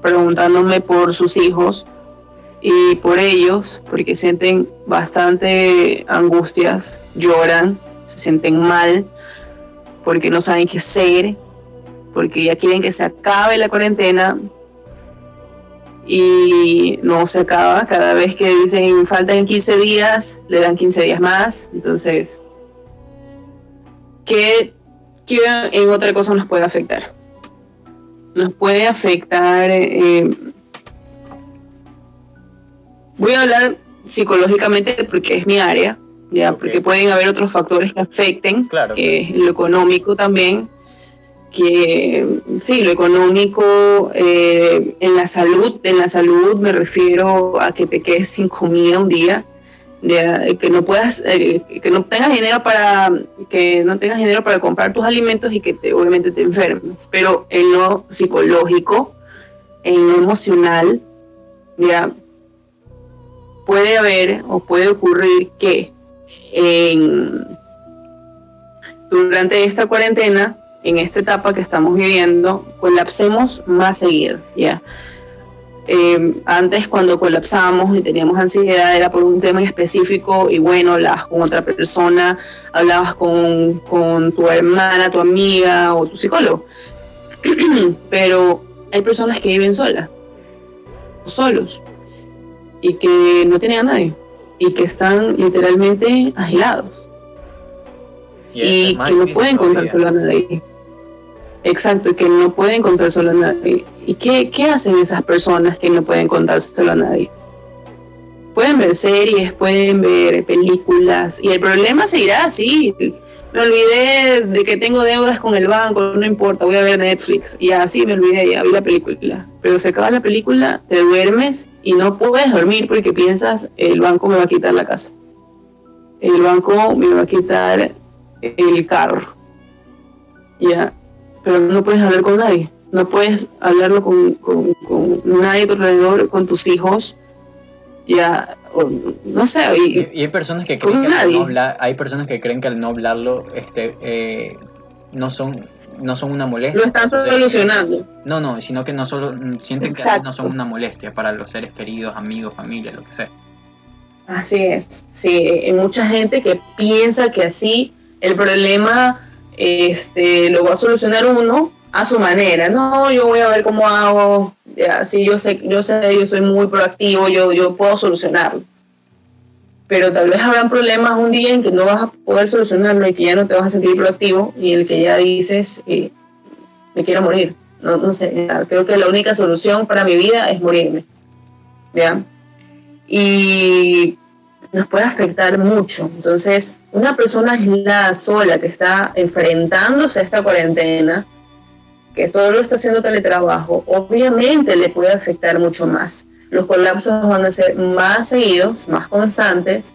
preguntándome por sus hijos y por ellos, porque sienten bastante angustias, lloran, se sienten mal, porque no saben qué hacer, porque ya quieren que se acabe la cuarentena, y no se acaba. Cada vez que dicen faltan 15 días, le dan 15 días más. Entonces, ¿qué en otra cosa nos puede afectar? Nos puede afectar, voy a hablar psicológicamente porque es mi área, ya, okay, porque pueden haber otros factores que afecten, claro, que lo económico también, que sí, lo económico, en la salud me refiero a que te quedes sin comida un día, ya, que no tengas dinero para comprar tus alimentos y que obviamente te enfermes. Pero en lo psicológico, en lo emocional, ya puede haber o puede ocurrir que durante esta cuarentena, en esta etapa que estamos viviendo, colapsemos más seguido, ya. Antes, cuando colapsábamos y teníamos ansiedad, era por un tema en específico, y bueno, hablabas con otra persona, hablabas con tu hermana, tu amiga o tu psicólogo. Pero hay personas que viven solos, y que no tienen a nadie, y que están literalmente aislados, y que no pueden encontrar solo a nadie. Exacto, y que no pueden encontrar solo a nadie. ¿Y qué hacen esas personas que no pueden encontrar solo a nadie? Pueden ver series, pueden ver películas, y el problema seguirá así. Me olvidé de que tengo deudas con el banco, no importa, voy a ver Netflix. Y así me olvidé, ya vi la película. Pero se acaba la película, te duermes y no puedes dormir porque piensas, el banco me va a quitar la casa. El banco me va a quitar el carro. Ya. Pero no puedes hablar con nadie, no puedes hablarlo con nadie a tu alrededor, con tus hijos, ya, no sé. Y hay personas que creen que al no hablarlo, no son una molestia. Lo están solucionando. No, sino que no solo sienten que no son una molestia para los seres queridos, amigos, familia, lo que sea. Así es, sí, hay mucha gente que piensa que así el problema lo va a solucionar uno a su manera. No, yo voy a ver cómo hago, ya, sí, yo sé, yo soy muy proactivo, yo puedo solucionarlo. Pero tal vez habrán problemas un día en que no vas a poder solucionarlo y que ya no te vas a sentir proactivo, y en el que ya dices, me quiero morir. No sé, ya, creo que la única solución para mi vida es morirme, ¿ya? Y nos puede afectar mucho. Entonces, una persona aislada, sola, que está enfrentándose a esta cuarentena, que todo lo está haciendo teletrabajo, obviamente le puede afectar mucho más. Los colapsos van a ser más seguidos, más constantes,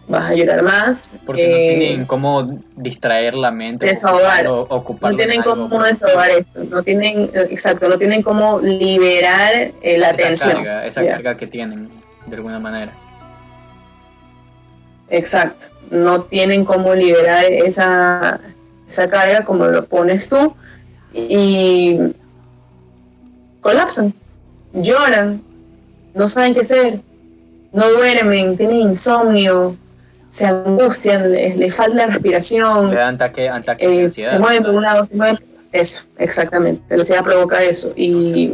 vas a llorar más. Porque no tienen cómo distraer la mente, desahogar, ocuparlo. No tienen cómo desahogar esto, no tienen cómo liberar la tensión. Esa carga que tienen, de alguna manera. Exacto, no tienen cómo liberar esa carga como lo pones tú, y colapsan, lloran, no saben qué hacer, no duermen, tienen insomnio, se angustian, les falta la respiración, le dan ataque de ansiedad, se mueven por un lado, eso, exactamente, la ansiedad provoca eso, y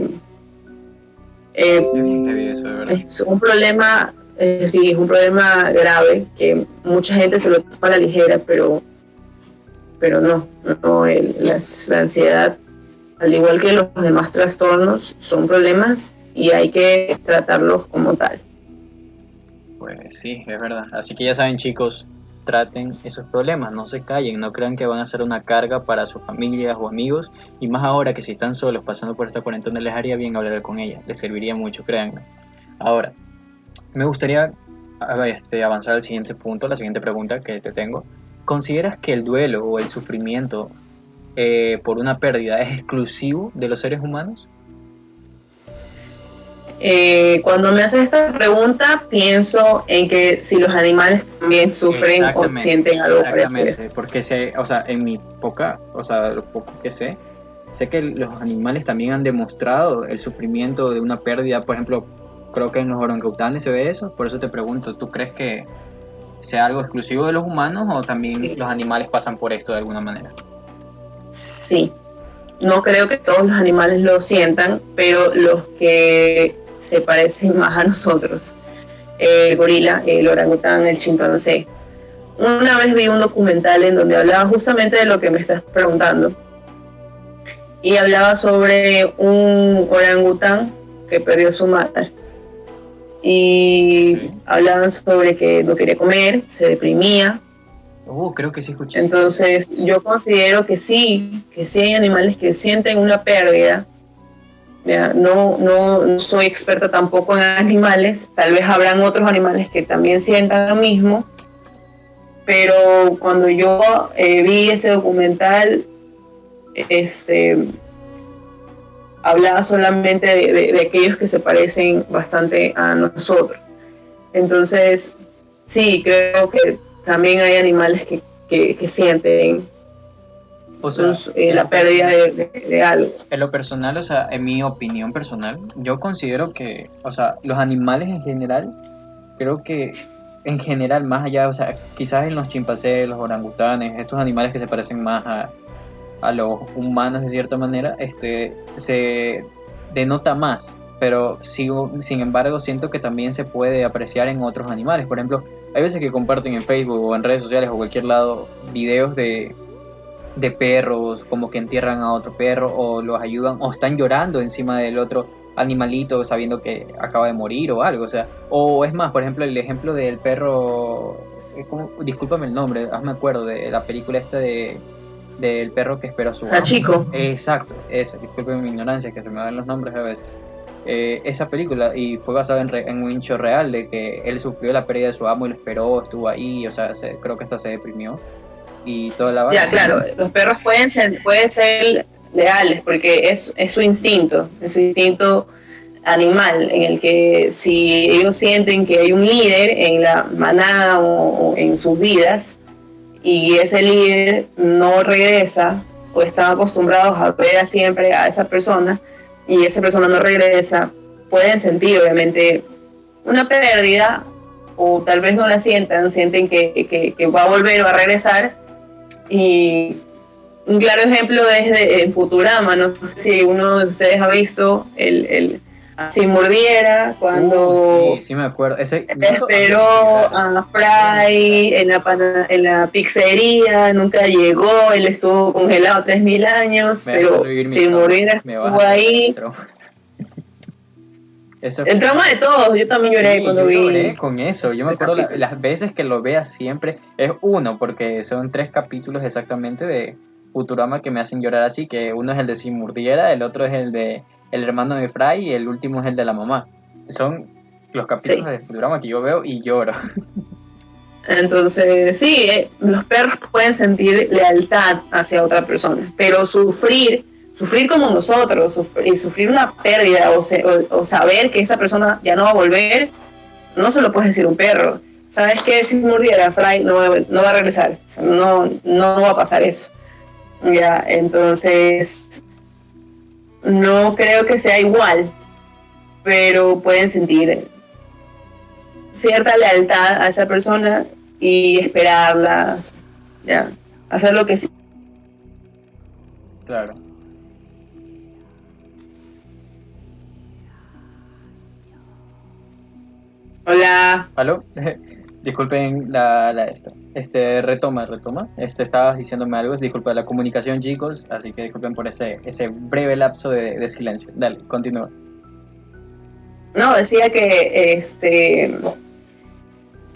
eso, de verdad. Es un problema. Sí, es un problema grave que mucha gente se lo toma a la ligera, pero no, la ansiedad, al igual que los demás trastornos, son problemas y hay que tratarlos como tal. Pues sí, es verdad. Así que ya saben, chicos, traten esos problemas, no se callen, no crean que van a ser una carga para sus familias o amigos, y más ahora que si están solos pasando por esta cuarentena, les haría bien hablar con ella, les serviría mucho, créanme. Ahora, me gustaría avanzar al siguiente punto, la siguiente pregunta que te tengo. ¿Consideras que el duelo o el sufrimiento por una pérdida es exclusivo de los seres humanos? Cuando me haces esta pregunta, pienso en que si los animales también sufren o sienten algo parecido. Porque en mi lo poco que sé que los animales también han demostrado el sufrimiento de una pérdida. Por ejemplo, creo que en los orangutanes se ve eso. Por eso te pregunto, ¿tú crees que sea algo exclusivo de los humanos o también los animales pasan por esto de alguna manera? Sí, no creo que todos los animales lo sientan, pero los que se parecen más a nosotros, el gorila, el orangután, el chimpancé. Una vez vi un documental en donde hablaba justamente de lo que me estás preguntando, y hablaba sobre un orangután que perdió a su madre, y hablaban sobre que no quería comer, se deprimía. Creo que sí escuché. Entonces yo considero que sí hay animales que sienten una pérdida. Ya, no soy experta tampoco en animales, tal vez habrán otros animales que también sientan lo mismo, pero cuando yo vi ese documental, hablaba solamente de aquellos que se parecen bastante a nosotros. Entonces, sí, creo que también hay animales que sienten, o sea, la pérdida de algo. En lo personal, o sea, en mi opinión personal, yo considero que, o sea, los animales en general, creo que en general, más allá, o sea, quizás en los chimpancés, los orangutanes, estos animales que se parecen más a los humanos de cierta manera, se denota más, pero sin embargo siento que también se puede apreciar en otros animales. Por ejemplo, hay veces que comparten en Facebook o en redes sociales o cualquier lado videos de perros, como que entierran a otro perro o los ayudan o están llorando encima del otro animalito sabiendo que acaba de morir o algo, o sea, o es más, por ejemplo, el ejemplo del perro, discúlpame el nombre, hazme acuerdo de la película del perro que esperó a su amo. Chico. Exacto, eso, disculpen mi ignorancia, que se me dan los nombres a veces. Esa película, y fue basada en un hecho real de que él sufrió la pérdida de su amo y lo esperó, estuvo ahí, o sea, creo que hasta se deprimió y toda la Ya, claro, los perros pueden ser leales porque es su instinto animal, en el que si ellos sienten que hay un líder en la manada o en sus vidas y ese líder no regresa o están acostumbrados a ver siempre a esa persona y esa persona no regresa, pueden sentir obviamente una pérdida o tal vez no la sienten que va a volver o va a regresar. Y un claro ejemplo es en Futurama, no sé si uno de ustedes ha visto el Si Mordiera, cuando sí me acuerdo. esperó a Fry en la pizzería, nunca llegó, él estuvo congelado 3.000 años, pero Si Mordiera estuvo ahí. El trauma de todos, yo también lloré cuando vi. Lloré con eso, yo me acuerdo las veces que lo vea siempre, es uno, porque son 3 capítulos exactamente de Futurama que me hacen llorar así, que uno es el de Si Mordiera, el otro es el de el hermano de Fry y el último es el de la mamá. Son los capítulos de Futurama que yo veo y lloro. Entonces, sí, los perros pueden sentir lealtad hacia otra persona, pero sufrir como nosotros, sufrir una pérdida o saber que esa persona ya no va a volver, no se lo puedes decir a un perro. ¿Sabes qué? Si Mordiera, Fry no va a regresar, o sea, no va a pasar eso. Ya, entonces, no creo que sea igual, pero pueden sentir cierta lealtad a esa persona y esperarla, ya, hacer lo que sí. Claro. Hola. ¿Aló? Disculpen retoma. Estabas diciéndome algo, disculpa la comunicación, chicos, así que disculpen por ese breve lapso de silencio. Dale, continúa. No, decía que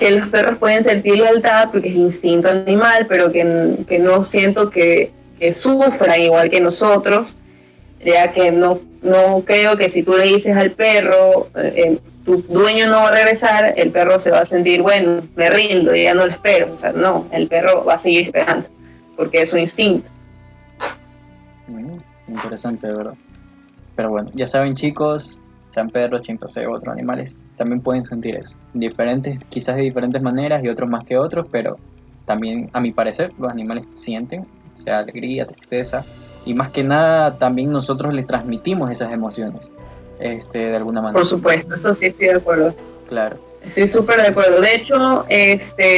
los perros pueden sentir lealtad porque es instinto animal, pero que no siento que sufran igual que nosotros, ya que no creo que si tú le dices al perro tu dueño no va a regresar, el perro se va a sentir, bueno, me rindo, ya no lo espero. O sea, no, el perro va a seguir esperando, porque es su instinto. Interesante, de verdad. Pero bueno, ya saben, chicos, sean perros, chimpancés u otros animales, también pueden sentir eso. Quizás de diferentes maneras y otros más que otros, pero también, a mi parecer, los animales sienten, sea alegría, tristeza, y más que nada, también nosotros les transmitimos esas emociones. De alguna manera. Por supuesto, eso sí estoy de acuerdo. Claro. Estoy súper de acuerdo. De hecho,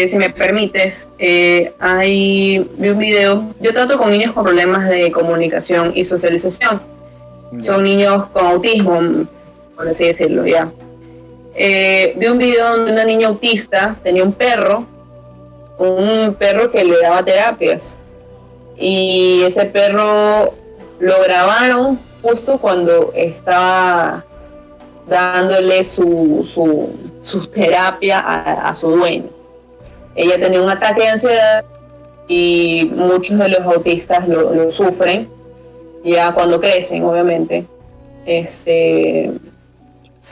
si me permites, vi un video. Yo trato con niños con problemas de comunicación y socialización. Son niños con autismo, por así decirlo, ya. Vi un video donde una niña autista tenía un perro que le daba terapias. Y ese perro lo grabaron justo cuando estaba dándole su terapia a su dueño. Ella tenía un ataque de ansiedad y muchos de los autistas lo sufren ya cuando crecen, obviamente. Se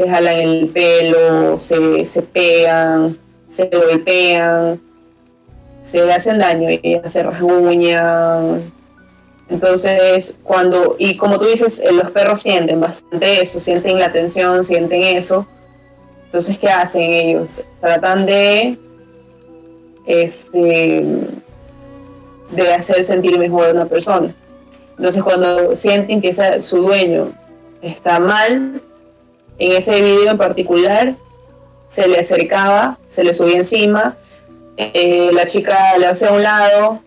jalan el pelo, se pegan, se golpean, se le hacen daño y se rasguñan. Entonces, y como tú dices, los perros sienten bastante eso, sienten la tensión, sienten eso. Entonces, ¿qué hacen ellos? Tratan de hacer sentir mejor a una persona. Entonces, cuando sienten que su dueño está mal, en ese video en particular, se le acercaba, se le subía encima, la chica le hacía a un lado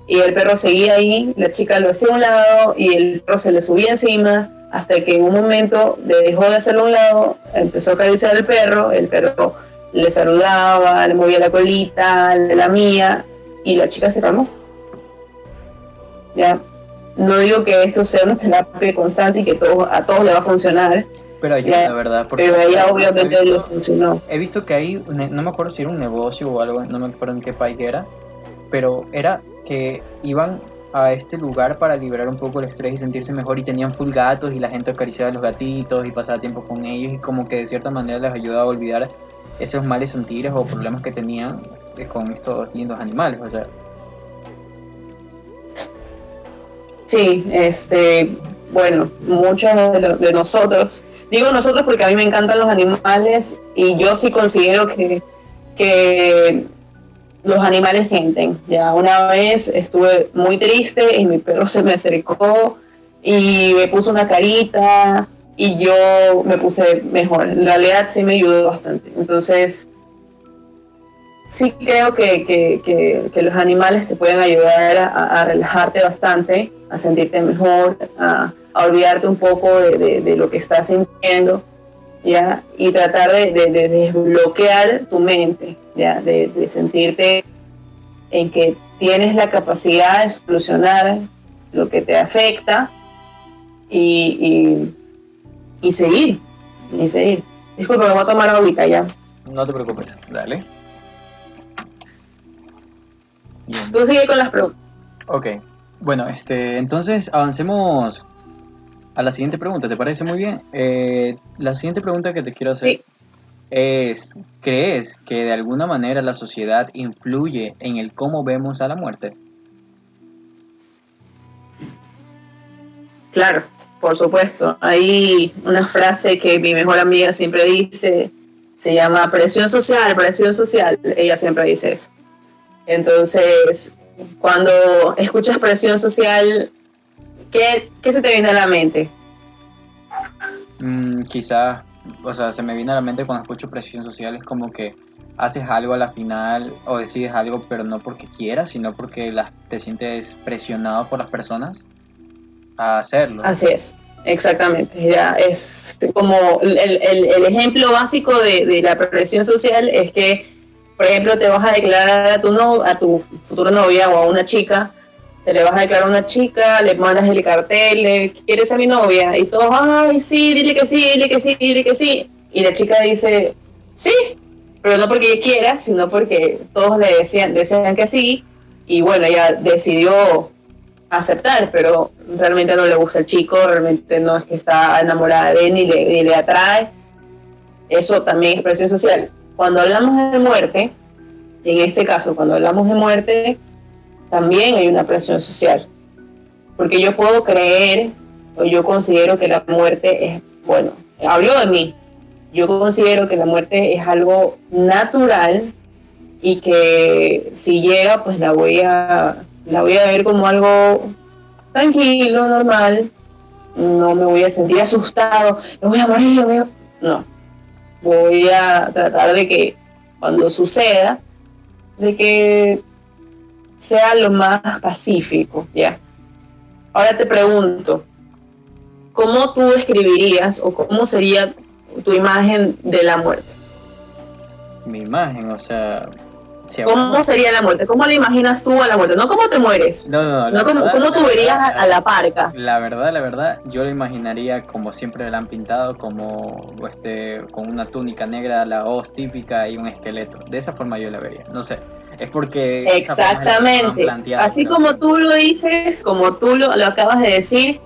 y el perro seguía ahí, la chica lo hacía a un lado y el perro se le subía encima, hasta que en un momento dejó de hacerlo a un lado, empezó a acariciar al perro, el perro le saludaba, le movía la colita, le lamía y la chica se calmó. Ya, no digo que esto sea una terapia constante y que a todos le va a funcionar, pero ayuda, la verdad, porque pero ella obviamente lo funcionó. He visto que hay, no me acuerdo si era un negocio o algo, no me acuerdo en qué país era, pero era que iban a este lugar para liberar un poco el estrés y sentirse mejor, y tenían full gatos y la gente acariciaba a los gatitos y pasaba tiempo con ellos, y como que de cierta manera les ayudaba a olvidar esos males sentires o problemas que tenían con estos lindos animales, o sea. Sí, bueno, muchos de nosotros, digo nosotros porque a mí me encantan los animales y yo sí considero que los animales sienten. Ya una vez estuve muy triste y mi perro se me acercó y me puso una carita y yo me puse mejor. En realidad sí me ayudó bastante. Entonces, sí creo que los animales te pueden ayudar a relajarte bastante, a sentirte mejor, a olvidarte un poco de lo que estás sintiendo, ¿ya? Y tratar de desbloquear tu mente, ¿ya? De sentirte en que tienes la capacidad de solucionar lo que te afecta y seguir. Disculpa, me voy a tomar agüita ya. No te preocupes, dale. Bien. Tú sigue con las preguntas. Ok, bueno, entonces avancemos a la siguiente pregunta, ¿te parece muy bien? La siguiente pregunta que te quiero hacer es, ¿crees que de alguna manera la sociedad influye en el cómo vemos a la muerte? Claro, por supuesto. Hay una frase que mi mejor amiga siempre dice, se llama presión social. Ella siempre dice eso. Entonces, cuando escuchas presión social, ¿qué se te viene a la mente? Quizás, o sea, se me viene a la mente cuando escucho presión social, es como que haces algo a la final o decides algo, pero no porque quieras, sino porque te sientes presionado por las personas a hacerlo. Así es, exactamente. Ya es como el ejemplo básico de la presión social es que, por ejemplo, te vas a declarar a tu futura novia o a una chica, te le vas a declarar a una chica, le mandas el cartel de ¿quieres ser mi novia? Y todos, ay, sí, dile que sí. Y la chica dice, sí, pero no porque ella quiera, sino porque todos le desean que sí. Y bueno, ella decidió aceptar, pero realmente no le gusta el chico, realmente no es que está enamorada de él ni le atrae. Eso también es presión social. Cuando hablamos de muerte, en este caso, cuando hablamos de muerte, también hay una presión social. Porque yo puedo creer, o yo considero que la muerte es, bueno, hablo de mí, yo considero que la muerte es algo natural y que si llega, pues la voy a ver como algo tranquilo, normal. No me voy a sentir asustado, me voy a morir, no. voy a tratar de que cuando suceda, de que sea lo más pacífico, ¿ya? Ahora te pregunto, ¿cómo tú describirías o cómo sería tu imagen de la muerte? Mi imagen, o sea... Si ¿Cómo sería la muerte? ¿Cómo la imaginas tú a la muerte? No cómo te mueres. No, ¿Cómo tú verías a la parca? La verdad, yo lo imaginaría como siempre la han pintado, como con una túnica negra, la hoz típica y un esqueleto. De esa forma yo la vería. No sé, es porque... Exactamente. Así como tú lo dices, como tú lo acabas de decir,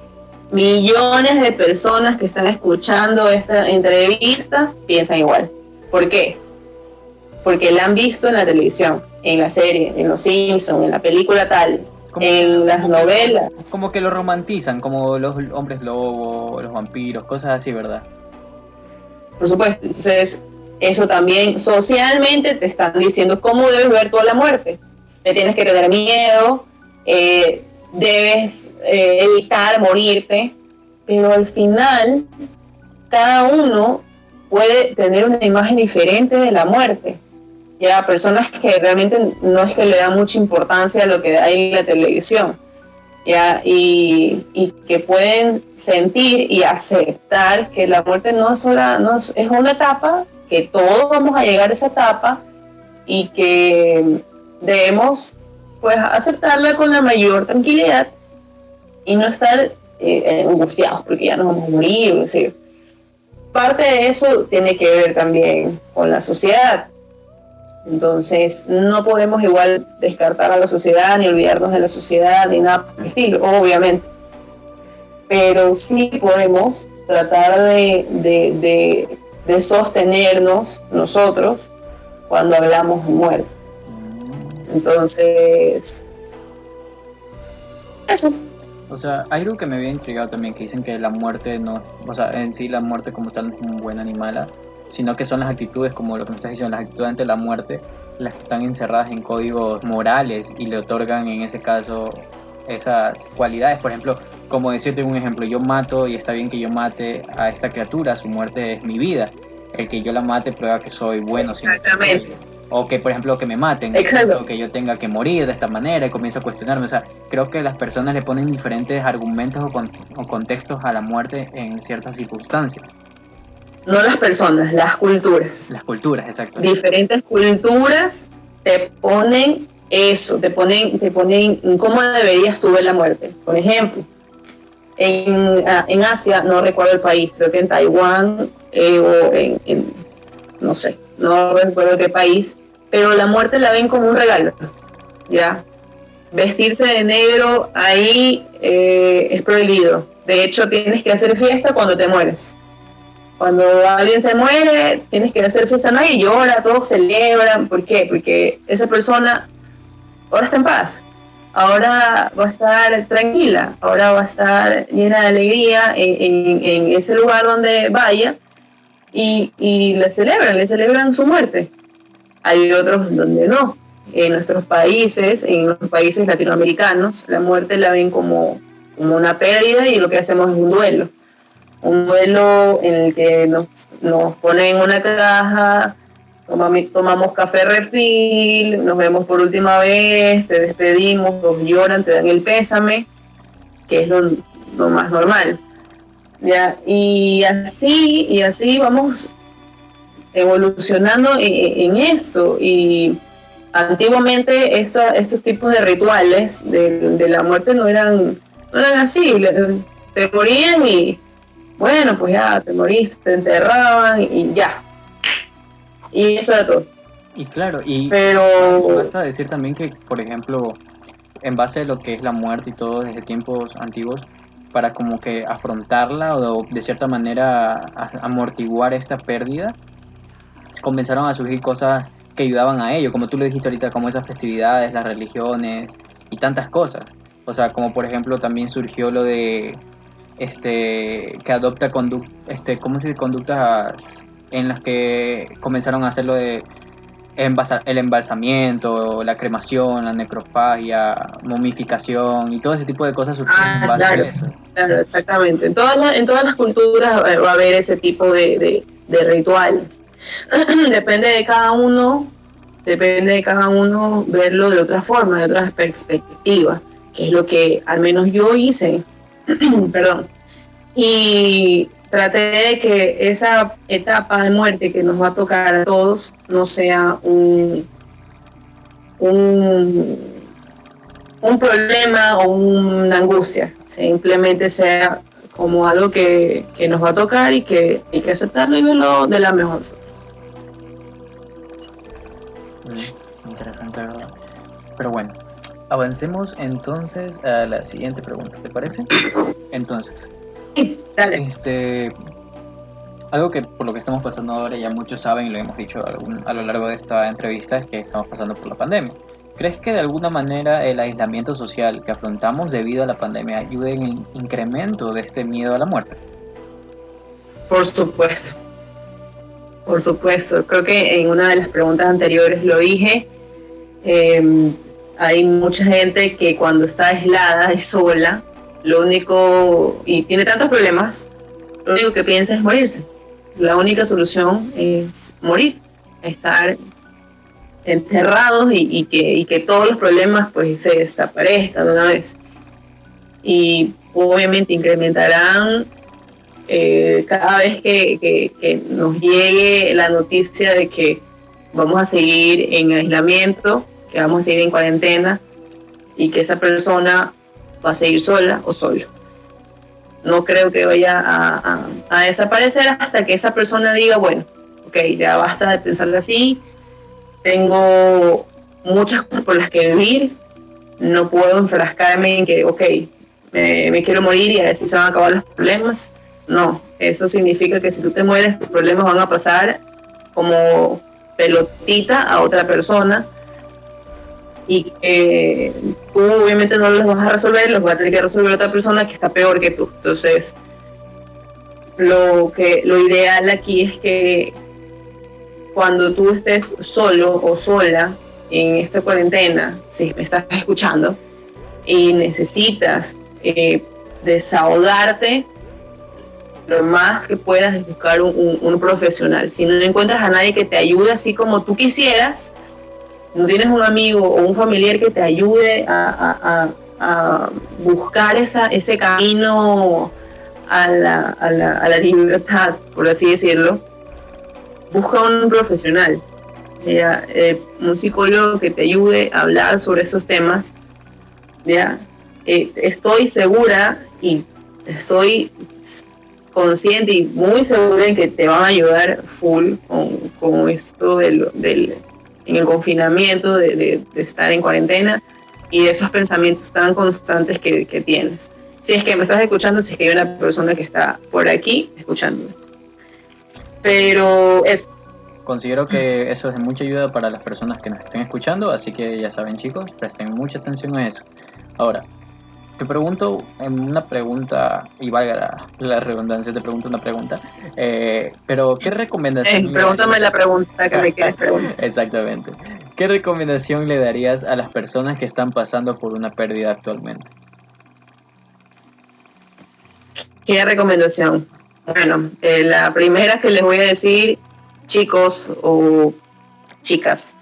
millones de personas que están escuchando esta entrevista piensan igual. ¿Por qué? Porque la han visto en la televisión, en la serie, en Los Simpsons, en la película tal, en las novelas. Como que lo romantizan, como los hombres lobos, los vampiros, cosas así, ¿verdad? Por supuesto, entonces eso también socialmente te están diciendo cómo debes ver tú a la muerte. Le tienes que tener miedo, debes evitar morirte, pero al final cada uno puede tener una imagen diferente de la muerte. Ya, personas que realmente no es que le dan mucha importancia a lo que hay en la televisión, ya, y que pueden sentir y aceptar que la muerte es una etapa, que todos vamos a llegar a esa etapa y que debemos pues aceptarla con la mayor tranquilidad y no estar angustiados porque ya nos vamos a morir. Es decir, parte de eso tiene que ver también con la sociedad. Entonces, no podemos igual descartar a la sociedad, ni olvidarnos de la sociedad, ni nada por el estilo, obviamente. Pero sí podemos tratar de sostenernos nosotros cuando hablamos de muerte. Entonces, eso. O sea, hay algo que me había intrigado también, que dicen que la muerte no, o sea, en sí la muerte como tal no es un buen animal, sino que son las actitudes, como lo que me estás diciendo, las actitudes ante la muerte, las que están encerradas en códigos morales y le otorgan en ese caso esas cualidades. Por ejemplo, como decirte un ejemplo, yo mato y está bien que yo mate a esta criatura, su muerte es mi vida. El que yo la mate prueba que soy bueno. Exactamente. O que, por ejemplo, que me maten, o que yo tenga que morir de esta manera y comienzo a cuestionarme. O sea, creo que las personas le ponen diferentes argumentos o contextos a la muerte en ciertas circunstancias. No las personas, las culturas. Las culturas, exacto. Diferentes culturas te ponen eso, te ponen cómo deberías tú ver la muerte. Por ejemplo, en Asia, no recuerdo el país, creo que en Taiwán o no sé, no recuerdo qué país, pero la muerte la ven como un regalo, ¿ya? Vestirse de negro ahí es prohibido. De hecho, tienes que hacer fiesta cuando te mueres. Cuando alguien se muere, tienes que hacer fiesta, nadie llora, todos celebran. ¿Por qué? Porque esa persona ahora está en paz, ahora va a estar tranquila, ahora va a estar llena de alegría en ese lugar donde vaya y le celebran su muerte. Hay otros donde no. En nuestros países, en los países latinoamericanos, la muerte la ven como una pérdida y lo que hacemos es un duelo en el que nos ponen en una caja, tomamos café refil, nos vemos por última vez, te despedimos, todos lloran, te dan el pésame, que es lo más normal, ¿ya? Y así vamos evolucionando en esto. Y antiguamente estos tipos de rituales de la muerte no eran así. Te morían y bueno, pues ya te moriste, te enterraban y ya. Y eso era todo. Y claro, pero basta decir también que, por ejemplo, en base a lo que es la muerte y todo desde tiempos antiguos, para como que afrontarla o de cierta manera amortiguar esta pérdida, comenzaron a surgir cosas que ayudaban a ello, como tú lo dijiste ahorita, como esas festividades, las religiones y tantas cosas. O sea, como por ejemplo también surgió lo de que adopta conductas en las que comenzaron a hacer lo de el embalsamiento, la cremación, la necrofagia, momificación y todo ese tipo de cosas surgieron en base a eso. Claro, exactamente. En todas las culturas va a haber ese tipo de rituales. depende de cada uno verlo de otra forma, de otra perspectiva, que es lo que al menos yo hice. Perdón. Y traté de que esa etapa de muerte que nos va a tocar a todos no sea un problema o una angustia, simplemente sea como algo que nos va a tocar y que hay que aceptarlo y verlo de la mejor forma. Interesante, ¿verdad? Pero bueno, avancemos entonces a la siguiente pregunta, ¿te parece? Entonces, Sí, dale. Algo que por lo que estamos pasando ahora ya muchos saben y lo hemos dicho a lo largo de esta entrevista es que estamos pasando por la pandemia. ¿Crees que de alguna manera el aislamiento social que afrontamos debido a la pandemia ayude en el incremento de este miedo a la muerte? Por supuesto. Creo que en una de las preguntas anteriores lo dije. Hay mucha gente que cuando está aislada y sola, y tiene tantos problemas, lo único que piensa es morirse. La única solución es morir, estar enterrados y que todos los problemas pues se desaparezcan de una vez. Y obviamente incrementarán cada vez que nos llegue la noticia de que vamos a seguir en aislamiento, que vamos a seguir en cuarentena y que esa persona va a seguir sola o solo. No creo que vaya a desaparecer hasta que esa persona diga, bueno, ok, ya basta de pensar así, tengo muchas cosas por las que vivir, no puedo enfrascarme en que, ok, me quiero morir y así se van a acabar los problemas. No, eso significa que si tú te mueres, tus problemas van a pasar como pelotita a otra persona y tú obviamente no los vas a resolver, los va a tener que resolver otra persona que está peor que tú. Entonces, lo ideal aquí es que cuando tú estés solo o sola en esta cuarentena, si me estás escuchando y necesitas desahogarte, lo más que puedas es buscar un profesional. Si no encuentras a nadie que te ayude así como tú quisieras, no tienes un amigo o un familiar que te ayude a buscar ese camino a la libertad, por así decirlo, busca un profesional, un psicólogo que te ayude a hablar sobre esos temas. Estoy segura y estoy consciente y muy segura en que te van a ayudar full con esto en el confinamiento, de estar en cuarentena y de esos pensamientos tan constantes que tienes. Si es que me estás escuchando, si es que hay una persona que está por aquí escuchándome. Pero considero que eso es de mucha ayuda para las personas que nos estén escuchando, así que ya saben, chicos, presten mucha atención a eso. Ahora, te pregunto una pregunta, y valga la redundancia, te pregunto una pregunta, pero ¿qué recomendación? Pregúntame la pregunta que me quieres preguntar. Exactamente. ¿Qué recomendación le darías a las personas que están pasando por una pérdida actualmente? ¿Qué recomendación? Bueno, la primera que les voy a decir, chicos o chicas,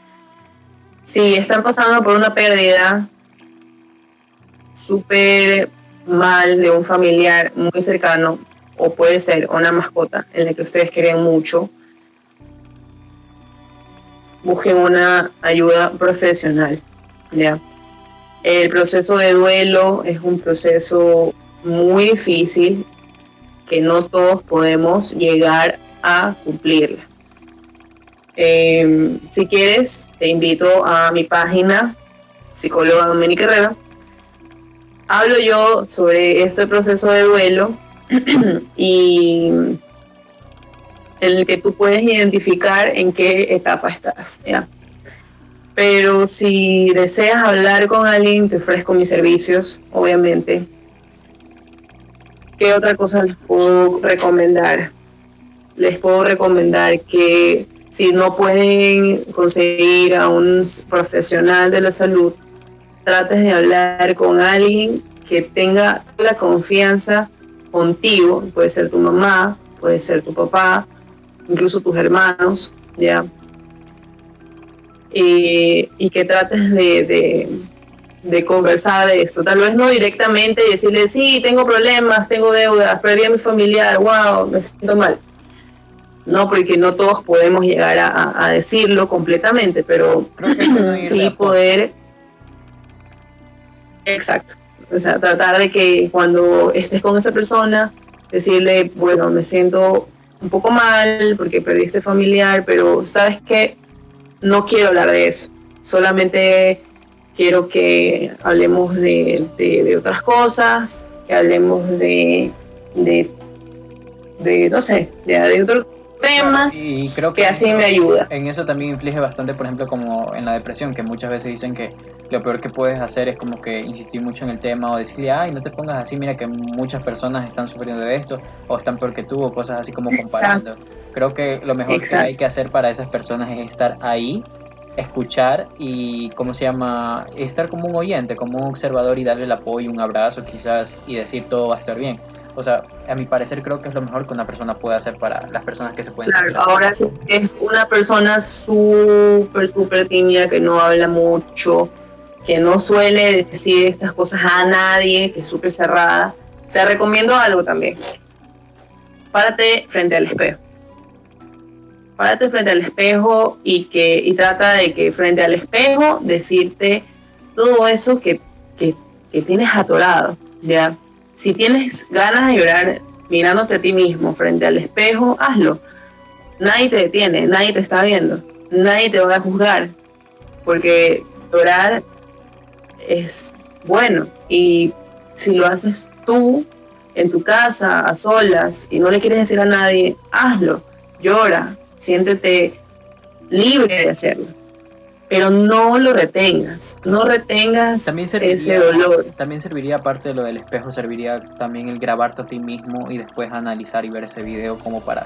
si están pasando por una pérdida súper mal de un familiar muy cercano, o puede ser una mascota en la que ustedes quieren mucho, busquen una ayuda profesional, ¿ya? El proceso de duelo es un proceso muy difícil que no todos podemos llegar a cumplirla. Si quieres, te invito a mi página, psicóloga Doménica Herrera. Hablo yo sobre este proceso de duelo y en el que tú puedes identificar en qué etapa estás, ¿ya? Pero si deseas hablar con alguien, te ofrezco mis servicios, obviamente. ¿Qué otra cosa les puedo recomendar? Les puedo recomendar que si no pueden conseguir a un profesional de la salud, trates de hablar con alguien que tenga la confianza contigo. Puede ser tu mamá, puede ser tu papá, incluso tus hermanos, ¿ya? Y que trates de conversar de esto. Tal vez no directamente y decirle, sí, tengo problemas, tengo deudas, perdí a mi familiar, wow, me siento mal. No, porque no todos podemos llegar a decirlo completamente, pero sí poder... Exacto. O sea, tratar de que cuando estés con esa persona, decirle, bueno, me siento un poco mal porque perdiste familiar, pero ¿sabes qué? No quiero hablar de eso. Solamente quiero que hablemos de otras cosas, que hablemos de no sé, de otro tema, y creo que así me ayuda. En eso también inflige bastante, por ejemplo, como en la depresión, que muchas veces dicen que lo peor que puedes hacer es como que insistir mucho en el tema o decirle, ay, no te pongas así, mira que muchas personas están sufriendo de esto o están peor que tú o cosas así como comparando. Exacto. Creo que lo mejor que hay que hacer para esas personas es estar ahí, escuchar y, ¿cómo se llama? Estar como un oyente, como un observador y darle el apoyo, un abrazo quizás y decir todo va a estar bien. O sea, a mi parecer creo que es lo mejor que una persona puede hacer para las personas que se pueden... Claro, ahora sí es una persona súper tímida, que no habla mucho, que no suele decir estas cosas a nadie, que es súper cerrada. Te recomiendo algo también. Párate frente al espejo. Párate frente al espejo y trata de que frente al espejo decirte todo eso que tienes atorado, ¿ya? Si tienes ganas de llorar mirándote a ti mismo frente al espejo, hazlo. Nadie te detiene, nadie te está viendo, nadie te va a juzgar, porque llorar es bueno. Y si lo haces tú, en tu casa, a solas, y no le quieres decir a nadie, hazlo, llora, siéntete libre de hacerlo. Pero no lo retengas, no retengas ese dolor. También serviría, aparte de lo del espejo, serviría también el grabarte a ti mismo y después analizar y ver ese video como para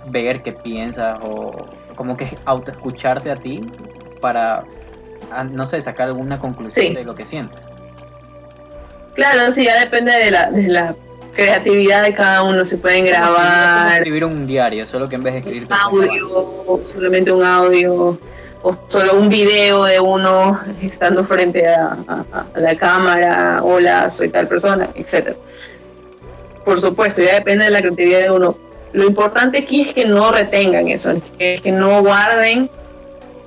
ver qué piensas o como que autoescucharte a ti para, no sé, sacar alguna conclusión de lo que sientes. Claro, sí, ya depende de la creatividad de cada uno. Se pueden grabar. Como escribir un diario, solo que en vez de escribir audio, solamente un audio, o solo un video de uno estando frente a la cámara, hola, soy tal persona, etc. Por supuesto, ya depende de la creatividad de uno. Lo importante aquí es que no retengan eso, es que no guarden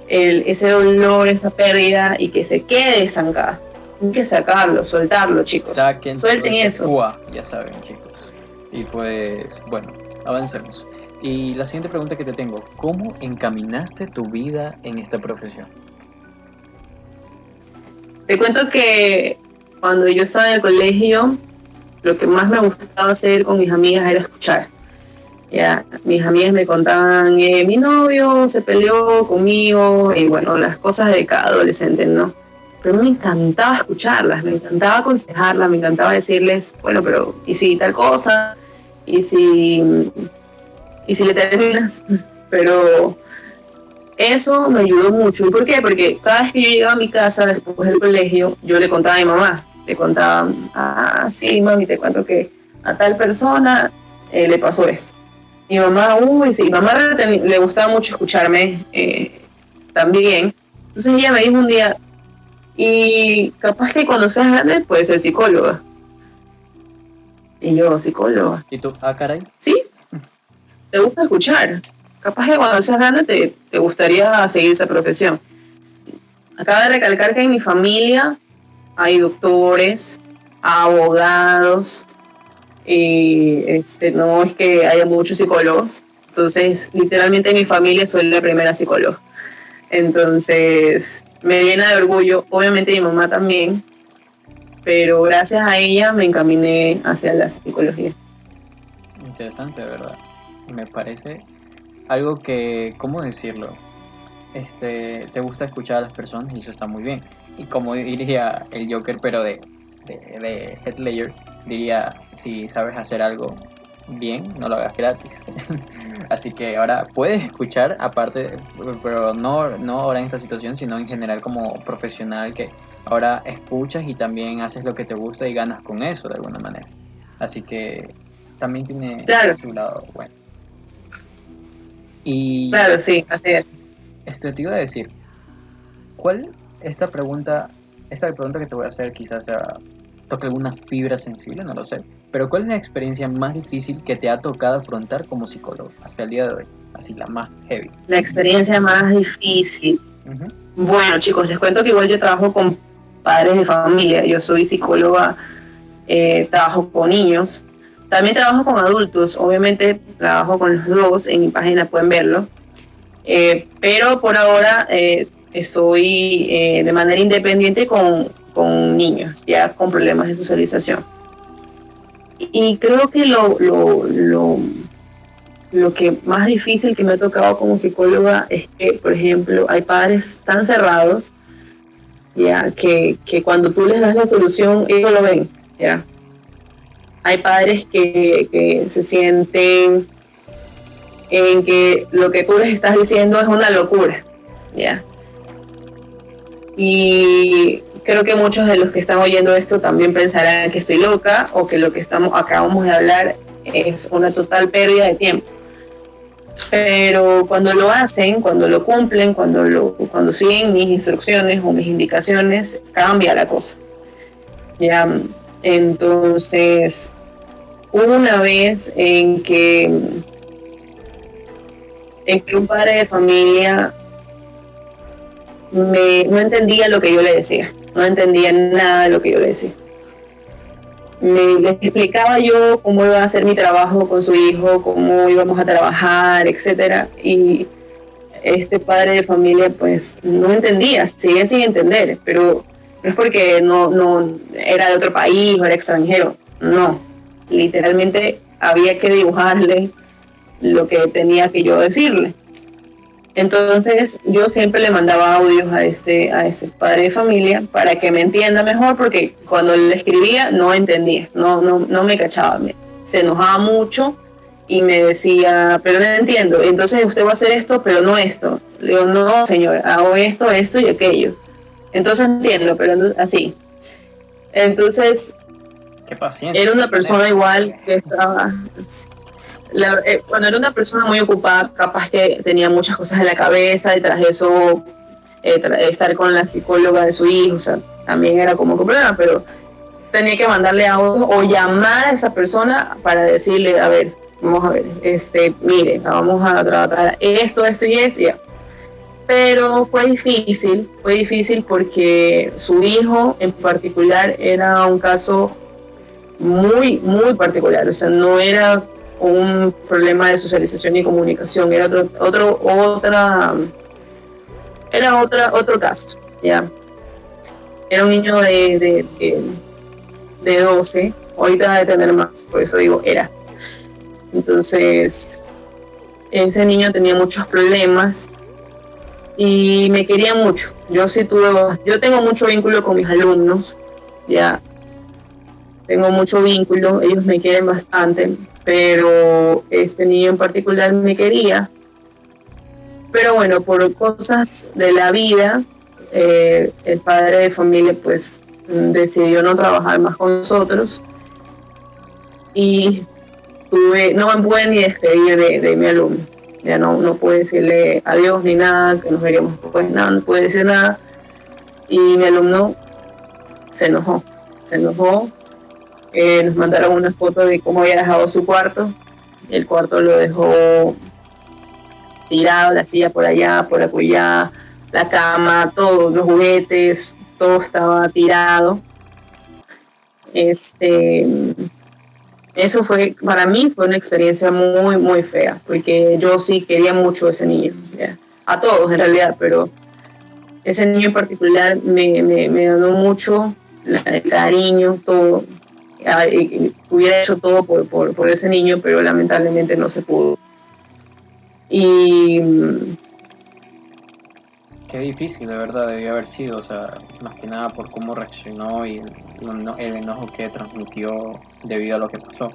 ese dolor, esa pérdida y que se quede estancada. Hay que sacarlo, soltarlo, chicos. Suelten eso. Ya saben, chicos. Y pues, bueno, avancemos. Y la siguiente pregunta que te tengo, ¿cómo encaminaste tu vida en esta profesión? Te cuento que cuando yo estaba en el colegio, lo que más me gustaba hacer con mis amigas era escuchar. Ya, mis amigas me contaban, mi novio se peleó conmigo, y bueno, las cosas de cada adolescente, ¿no? Pero me encantaba escucharlas, me encantaba aconsejarlas, me encantaba decirles, bueno, pero ¿y si tal cosa? ¿Y si le terminas? Pero eso me ayudó mucho. ¿Y por qué? Porque cada vez que yo llegaba a mi casa después del colegio, yo le contaba a mi mamá. Le contaba, sí, mami, te cuento que a tal persona le pasó esto. Mi mamá, sí, mi mamá le gustaba mucho escucharme también. Entonces ella me dijo un día, y capaz que cuando seas grande puedes ser psicóloga. Y yo, ¿psicóloga? ¿Y tú? Ah, caray. Sí, te gusta escuchar. Capaz que cuando seas grande te gustaría seguir esa profesión. Acabo de recalcar que en mi familia hay doctores, abogados, y no es que haya muchos psicólogos. Entonces, literalmente en mi familia soy la primera psicóloga. Entonces, me llena de orgullo, obviamente mi mamá también, pero gracias a ella me encaminé hacia la psicología. Interesante, de verdad. Me parece algo que, ¿cómo decirlo? Te gusta escuchar a las personas y eso está muy bien. Y como diría el Joker, pero de Heath Ledger, diría, si sabes hacer algo bien, no lo hagas gratis. Así que ahora puedes escuchar, aparte, pero no ahora en esta situación, sino en general como profesional, que ahora escuchas y también haces lo que te gusta y ganas con eso de alguna manera. Así que también tiene su lado bueno. Y Claro, sí, así es. te iba a decir, ¿cuál esta pregunta que te voy a hacer quizás toque alguna fibra sensible, no lo sé, pero ¿cuál es la experiencia más difícil que te ha tocado afrontar como psicólogo hasta el día de hoy? Así, la más heavy. La experiencia más difícil. Ujú. Bueno, chicos, les cuento que igual yo trabajo con padres de familia. Yo soy psicóloga, trabajo con niños. También trabajo con adultos. Obviamente trabajo con los dos. En mi página pueden verlo. Pero por ahora estoy de manera independiente con niños, ya con problemas de socialización. Y creo que lo que más difícil que me ha tocado como psicóloga es que, por ejemplo, hay padres tan cerrados, ya, que cuando tú les das la solución, ellos lo ven, ya. Hay padres que se sienten en que lo que tú les estás diciendo es una locura, ya. Y creo que muchos de los que están oyendo esto también pensarán que estoy loca o que lo que acabamos de hablar es una total pérdida de tiempo. Pero cuando lo hacen, cuando lo cumplen, cuando siguen mis instrucciones o mis indicaciones, cambia la cosa. Ya, entonces, hubo una vez en que un padre de familia no entendía lo que yo le decía, no entendía nada de lo que yo le decía. Le explicaba yo cómo iba a hacer mi trabajo con su hijo, cómo íbamos a trabajar, etcétera, y este padre de familia pues no entendía, sigue sin entender, pero no es porque no era de otro país o era extranjero, no, literalmente había que dibujarle lo que tenía que yo decirle. Entonces yo siempre le mandaba audios a este padre de familia para que me entienda mejor, porque cuando le escribía no entendía, no me cachaba, se enojaba mucho y me decía, pero no entiendo, entonces usted va a hacer esto, pero no esto. Le digo, no señor, hago esto y aquello. Entonces entiendo, pero así. Entonces, Qué paciencia. era una persona igual que estaba... Bueno, era una persona muy ocupada, capaz que tenía muchas cosas en la cabeza y tras eso estar con la psicóloga de su hijo, o sea, también era como un problema, pero tenía que mandarle audio o llamar a esa persona para decirle, a ver, vamos a ver, mire, vamos a tratar esto y esto, ya. Pero fue difícil porque su hijo en particular era un caso muy, muy particular, o sea, no era un problema de socialización y comunicación, era otro caso, ya. Era un niño de 12, ahorita debe tener más, por eso digo era. Entonces, ese niño tenía muchos problemas y me quería mucho. Yo tengo mucho vínculo con mis alumnos, ya. Tengo mucho vínculo, ellos me quieren bastante, pero este niño en particular me quería. Pero bueno, por cosas de la vida, el padre de familia pues decidió no trabajar más con nosotros y no me pude ni despedir de mi alumno. Ya no pude decirle adiós ni nada, que nos veríamos pues nada, no pude decir nada. Y mi alumno se enojó. Nos mandaron una foto de cómo había dejado su cuarto. El cuarto lo dejó tirado, la silla por allá, por acullá, la cama, todos los juguetes, todo estaba tirado. Eso para mí fue una experiencia muy, muy fea, porque yo sí quería mucho a ese niño, ¿ya? A todos en realidad, pero ese niño en particular me ganó mucho el cariño, todo. Hubiera hecho todo por ese niño, pero lamentablemente no se pudo. Y qué difícil, de verdad, debió haber sido, o sea, más que nada por cómo reaccionó y el enojo que transmitió debido a lo que pasó.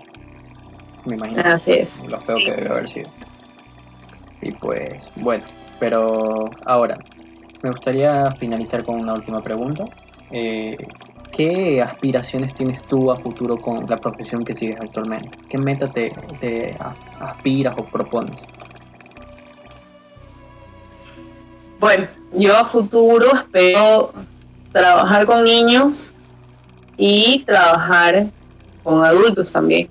Me imagino así es. lo feo que debió haber sido. Y pues, bueno, pero ahora, me gustaría finalizar con una última pregunta. ¿Qué aspiraciones tienes tú a futuro con la profesión que sigues actualmente? ¿Qué meta te aspiras o propones? Bueno, yo a futuro espero trabajar con niños y trabajar con adultos también.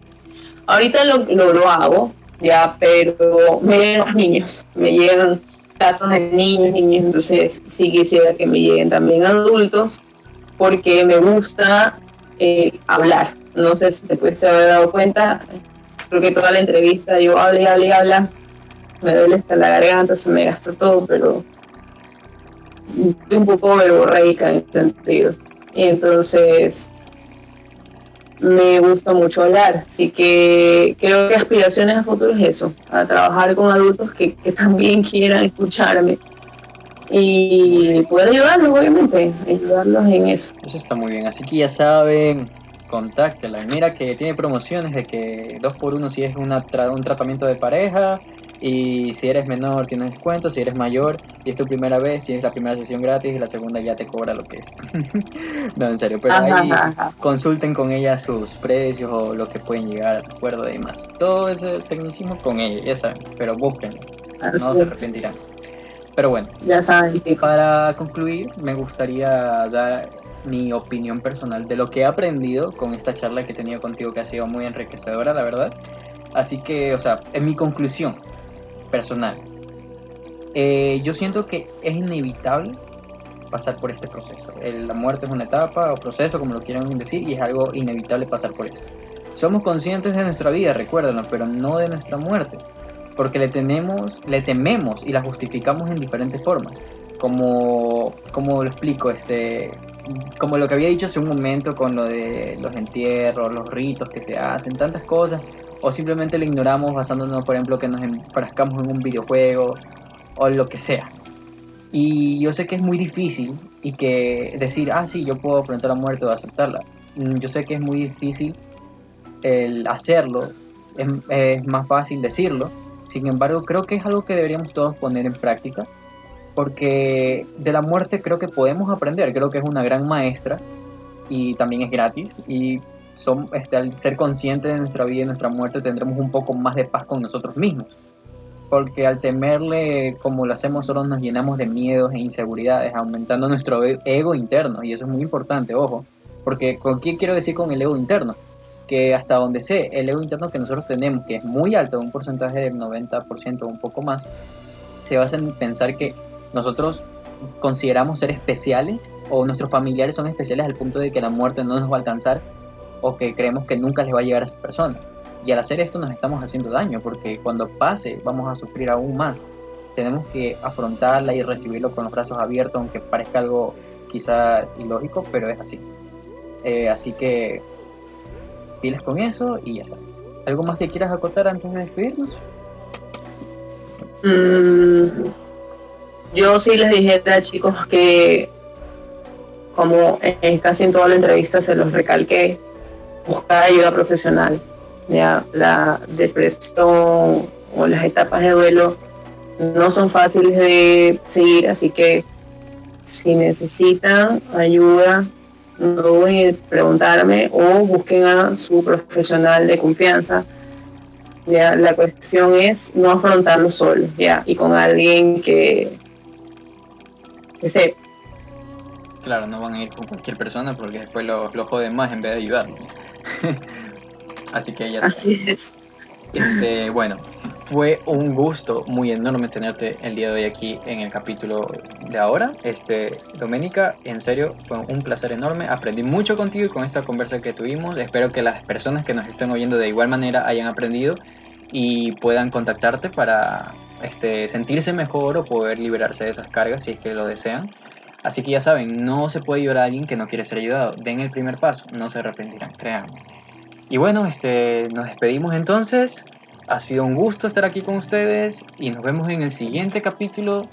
Ahorita lo hago, ya, pero me llegan los niños, me llegan casos de niños, entonces sí quisiera que me lleguen también adultos, porque me gusta hablar. No sé si te pudiste haber dado cuenta, creo que toda la entrevista yo hablo, me duele hasta la garganta, se me gasta todo, pero estoy un poco verborreica en ese sentido. Y entonces me gusta mucho hablar, así que creo que aspiraciones a futuro es eso, a trabajar con adultos que también quieran escucharme y poder ayudarlos, obviamente, ayudarlos en eso. Eso está muy bien, así que ya saben, contáctela. Mira que tiene promociones de que 2x1 si es un tratamiento de pareja, y si eres menor tienes descuento, si eres mayor y es tu primera vez tienes la primera sesión gratis y la segunda ya te cobra lo que es. No, en serio, pero ahí consulten con ella sus precios o lo que pueden llegar a acuerdo y demás. Todo ese tecnicismo con ella, ya saben, pero búsquenlo, no se arrepentirán. Pero bueno, ya saben, para concluir me gustaría dar mi opinión personal de lo que he aprendido con esta charla que he tenido contigo, que ha sido muy enriquecedora, la verdad. Así que, o sea, en mi conclusión personal, yo siento que es inevitable pasar por este proceso. La muerte es una etapa o proceso, como lo quieran decir, y es algo inevitable pasar por esto. Somos conscientes de nuestra vida, recuérdenlo, pero no de nuestra muerte, porque le tememos y la justificamos en diferentes formas. Como lo explico, como lo que había dicho hace un momento con lo de los entierros, los ritos que se hacen, tantas cosas, o simplemente lo ignoramos basándonos, por ejemplo, que nos enfrascamos en un videojuego o lo que sea. Y yo sé que es muy difícil y que decir, sí, yo puedo afrontar la muerte o aceptarla. Yo sé que es muy difícil el hacerlo, es más fácil decirlo. Sin embargo, creo que es algo que deberíamos todos poner en práctica, porque de la muerte creo que podemos aprender, creo que es una gran maestra y también es gratis, y al ser conscientes de nuestra vida y nuestra muerte tendremos un poco más de paz con nosotros mismos, porque al temerle como lo hacemos solo nos llenamos de miedos e inseguridades, aumentando nuestro ego interno, y eso es muy importante, ojo, porque ¿con qué quiero decir con el ego interno? Que hasta donde sé, el ego interno que nosotros tenemos, que es muy alto, un porcentaje del 90% o un poco más, se basa en pensar que nosotros consideramos ser especiales o nuestros familiares son especiales al punto de que la muerte no nos va a alcanzar, o que creemos que nunca les va a llegar a esas personas. Y al hacer esto nos estamos haciendo daño, porque cuando pase vamos a sufrir aún más. Tenemos que afrontarla y recibirlo con los brazos abiertos, aunque parezca algo quizás ilógico, pero es así. Así que pilas con eso y ya sabes. ¿Algo más que quieras acotar antes de despedirnos? Yo sí les dijera, chicos, que como casi en toda la entrevista se los recalqué, buscar ayuda profesional. Ya la depresión o las etapas de duelo no son fáciles de seguir, así que si necesitan ayuda, no duden en preguntarme o busquen a su profesional de confianza. Ya la cuestión es no afrontarlo solo, ya, y con alguien que sepa. Claro, no van a ir con cualquier persona porque después los joden más en vez de ayudarlos. Así que ya sabes. Así es. Bueno, fue un gusto muy enorme tenerte el día de hoy aquí en el capítulo de ahora. Doménica, en serio, fue un placer enorme. Aprendí mucho contigo y con esta conversa que tuvimos. Espero que las personas que nos estén oyendo de igual manera hayan aprendido y puedan contactarte para sentirse mejor o poder liberarse de esas cargas si es que lo desean. Así que ya saben, no se puede ayudar a alguien que no quiere ser ayudado. Den el primer paso, no se arrepentirán, créanme. Y bueno, nos despedimos entonces. Ha sido un gusto estar aquí con ustedes y nos vemos en el siguiente capítulo.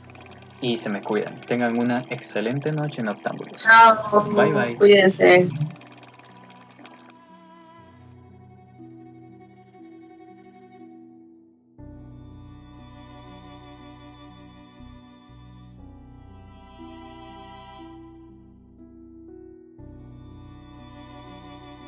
Y se me cuidan. Tengan una excelente noche, noctámbulos. Chao. Bye, bye. Cuídense.